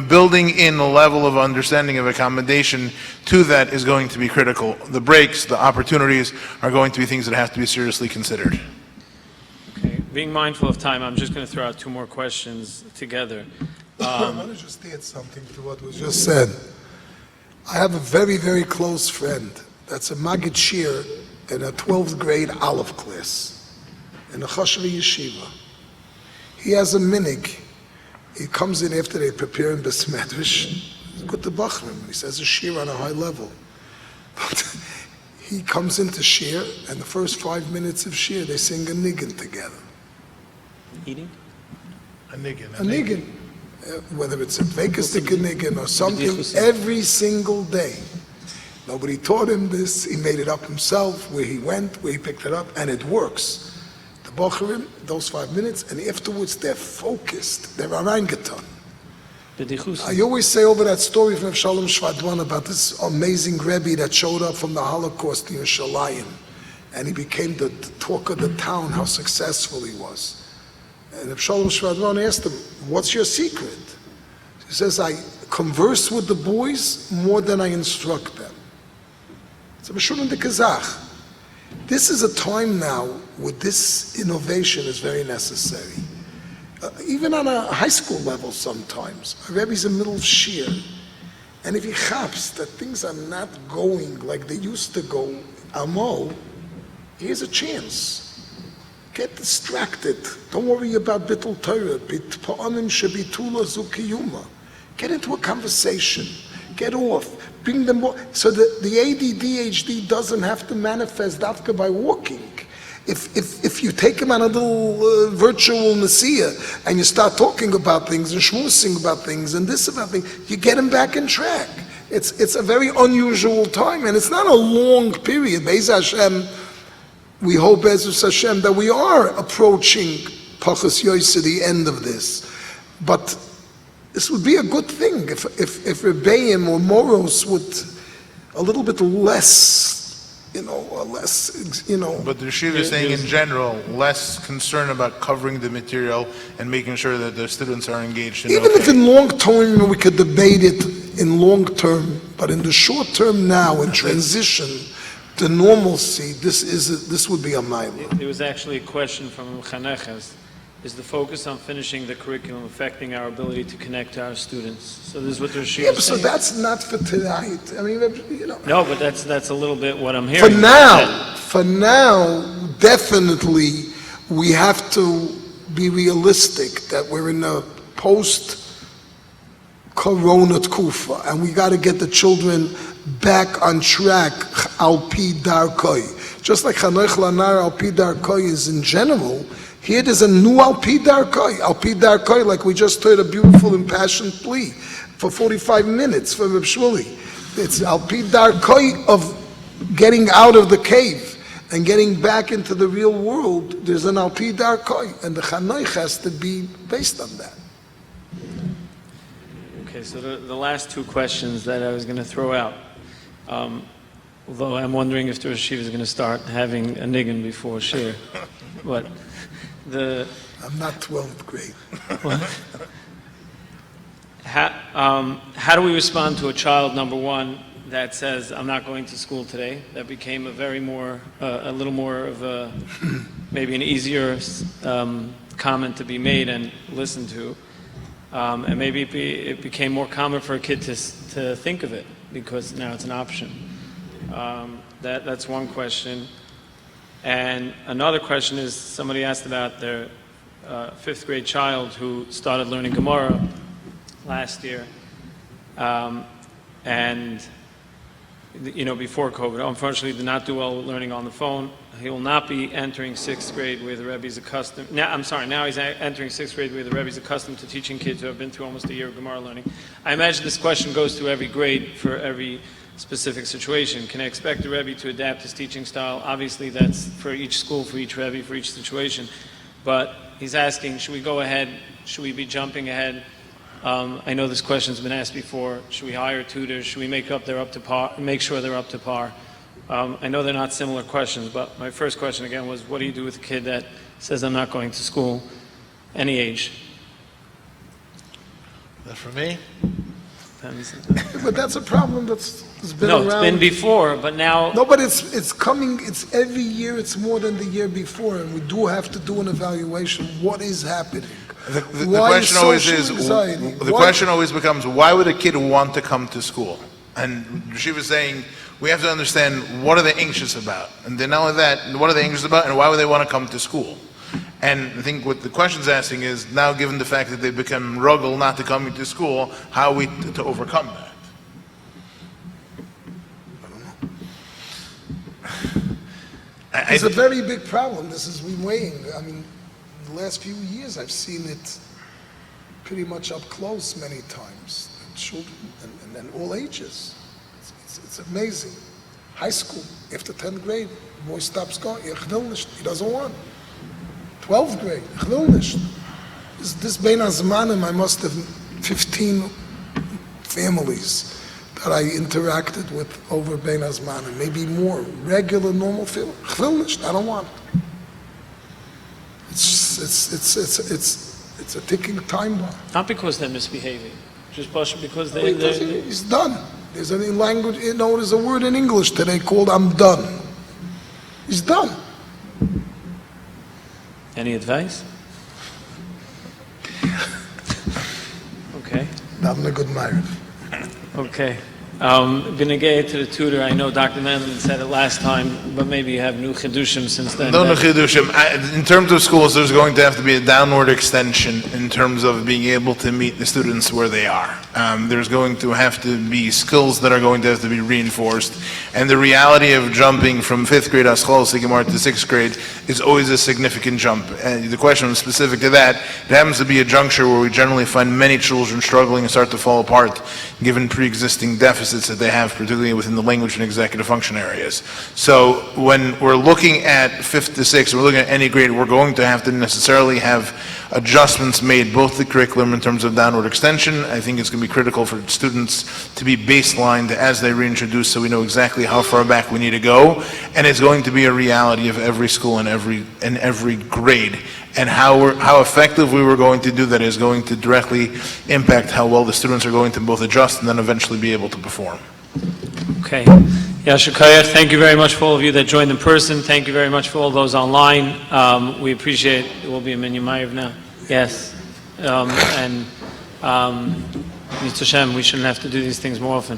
building in a level of understanding of accommodation to that is going to be critical. The breaks, the opportunities are going to be things that have to be seriously considered. Okay. Being mindful of time, I'm just going to throw out two more questions together. I want to just add something to what was just said. I have a very, very close friend that's a Maggid Shir in a 12th grade Aleph class in a Chashva Yeshiva. He has a minig. He comes in after they prepare him Besmedrash. He's good to Bachrim. He says a shir on a high level. But he comes into shir, and the first 5 minutes of shir, they sing a niggin together. Eating? A niggin. A niggin. Whether it's a Vekastik niggin or something, every single day. Nobody taught him this. He made it up himself, where he went, where he picked it up, and it works. The Bochurim, those 5 minutes, and afterwards they're focused. They're orangutan. I always say over that story from Shalom Shvadwan about this amazing Rebbe that showed up from the Holocaust in Yerushalayim, and he became the talk of the town, how successful he was. And Shalom Shvadwan asked him, "What's your secret?" He says, "I converse with the boys more than I instruct them." So this is a time now where this innovation is very necessary. Even on a high school level sometimes. A Rebbe's in the middle of shir, and if he chaps that things are not going like they used to go, amo, here's a chance. Get distracted. Don't worry about bittul Torah. Get into a conversation. Get off. Bring them more. So the ADHD doesn't have to manifest dafka by walking. If you take him on a little virtual Nasiya and you start talking about things and schmoozing about things and this about things, you get him back in track. It's a very unusual time, and it's not a long period. Be'ez Hashem, we hope, Be'ez Hashem, that we are approaching Pachas Yosef, the end of this. But this would be a good thing if Rebbeim or Moros would a little bit less, But the Yeshiva is saying in general, less concern about covering the material and making sure that the students are engaged in even if in long term we could debate it in long term, but in the short term now, in transition to normalcy, this would be a mile. There was actually a question from Chaneches. Is the focus on finishing the curriculum affecting our ability to connect to our students? So this is what the Yeshiva Yeah, is so saying. that's not for tonight. I mean, No, but that's a little bit what I'm hearing. For now, definitely, we have to be realistic that we're in a post-corona tkufa, and we got to get the children back on track, al pi darkoi. Just like Chanoich Lanar al pi darkoi is in general, here there's a new al pi darkoi. Al pi darkoi, like we just heard a beautiful impassioned plea for 45 minutes from Reb Shmuley. It's al pi darkoi of getting out of the cave and getting back into the real world. There's an al pi darkoi, and the Chanoich has to be based on that. Okay, so the last two questions that I was going to throw out, although I'm wondering if the Yeshiva is going to start having a niggin before shir, but I'm not 12th grade. How do we respond to a child, number one, that says, I'm not going to school today? That became a little more of a, maybe an easier comment to be made and listened to. And maybe it became more common for a kid to think of it, because now it's an option. That's one question. And another question is, somebody asked about their fifth grade child who started learning Gemara last year, and before COVID. Unfortunately, did not do well with learning on the phone. He will not be entering sixth grade where the Rebbe is accustomed. Now he's entering sixth grade where the Rebbe is accustomed to teaching kids who have been through almost a year of Gemara learning. I imagine this question goes to every grade for every specific situation. Can I expect the Rebbe to adapt his teaching style? Obviously, that's for each school, for each Rebbe, for each situation. But he's asking, should we go ahead? Should we be jumping ahead? I know this question's been asked before. Should we hire tutors? Should we make sure they're up to par? I know they're not similar questions, but my first question again was, what do you do with a kid that says, I'm not going to school, any age? That for me? But that's a problem that's been around. No, it's been before, but now... No, but it's coming, it's every year, it's more than the year before, and we do have to do an evaluation. What is happening? The question always is, the question always becomes, why would a kid want to come to school? And she was saying, we have to understand, what are they anxious about? And then not only that, what are they anxious about, and why would they want to come to school? And I think what the question's asking is, now given the fact that they've become ruggle not to coming to school, how are we to overcome that? It's a very big problem. This has been weighing. I mean, the last few years I've seen it pretty much up close many times. Children and all ages. It's amazing. High school, after 10th grade, the boy stops going. He doesn't want. 12th grade, this Bein Hazmanim, I must have 15 families that I interacted with over Bein Hazmanim, maybe more, regular, normal family. I don't want it. It's a ticking time bomb. Not because they're misbehaving, just because He's done. There's a language, there's a word in English today called I'm done. He's done. Any advice? Okay. Not in a good marriage. Okay. B'negei to the tutor, I know Dr. Mandelman said it last time, but maybe you have new chidushim since then. No chidushim. In terms of schools, there's going to have to be a downward extension in terms of being able to meet the students where they are. There's going to have to be skills that are going to have to be reinforced. And the reality of jumping from 5th grade Aschol Sigmar to 6th grade is always a significant jump. And the question was specific to that. It happens to be a juncture where we generally find many children struggling and start to fall apart given pre-existing deficits that they have, particularly within the language and executive function areas. So when we're looking at 5th to 6th, we're looking at any grade, we're going to have to necessarily have adjustments made, both the curriculum in terms of downward extension. I think it's going to be critical for students to be baselined as they reintroduce so we know exactly how far back we need to go. And it's going to be a reality of every school and every grade. And how effective we were going to do that is going to directly impact how well the students are going to both adjust and then eventually be able to perform. Okay. Yasher Koyach, thank you very much for all of you that joined in person. Thank you very much for all those online. We appreciate it. Will be a Minyan Ma'ariv now. Yes. Mitzvah Hashem, we shouldn't have to do these things more often.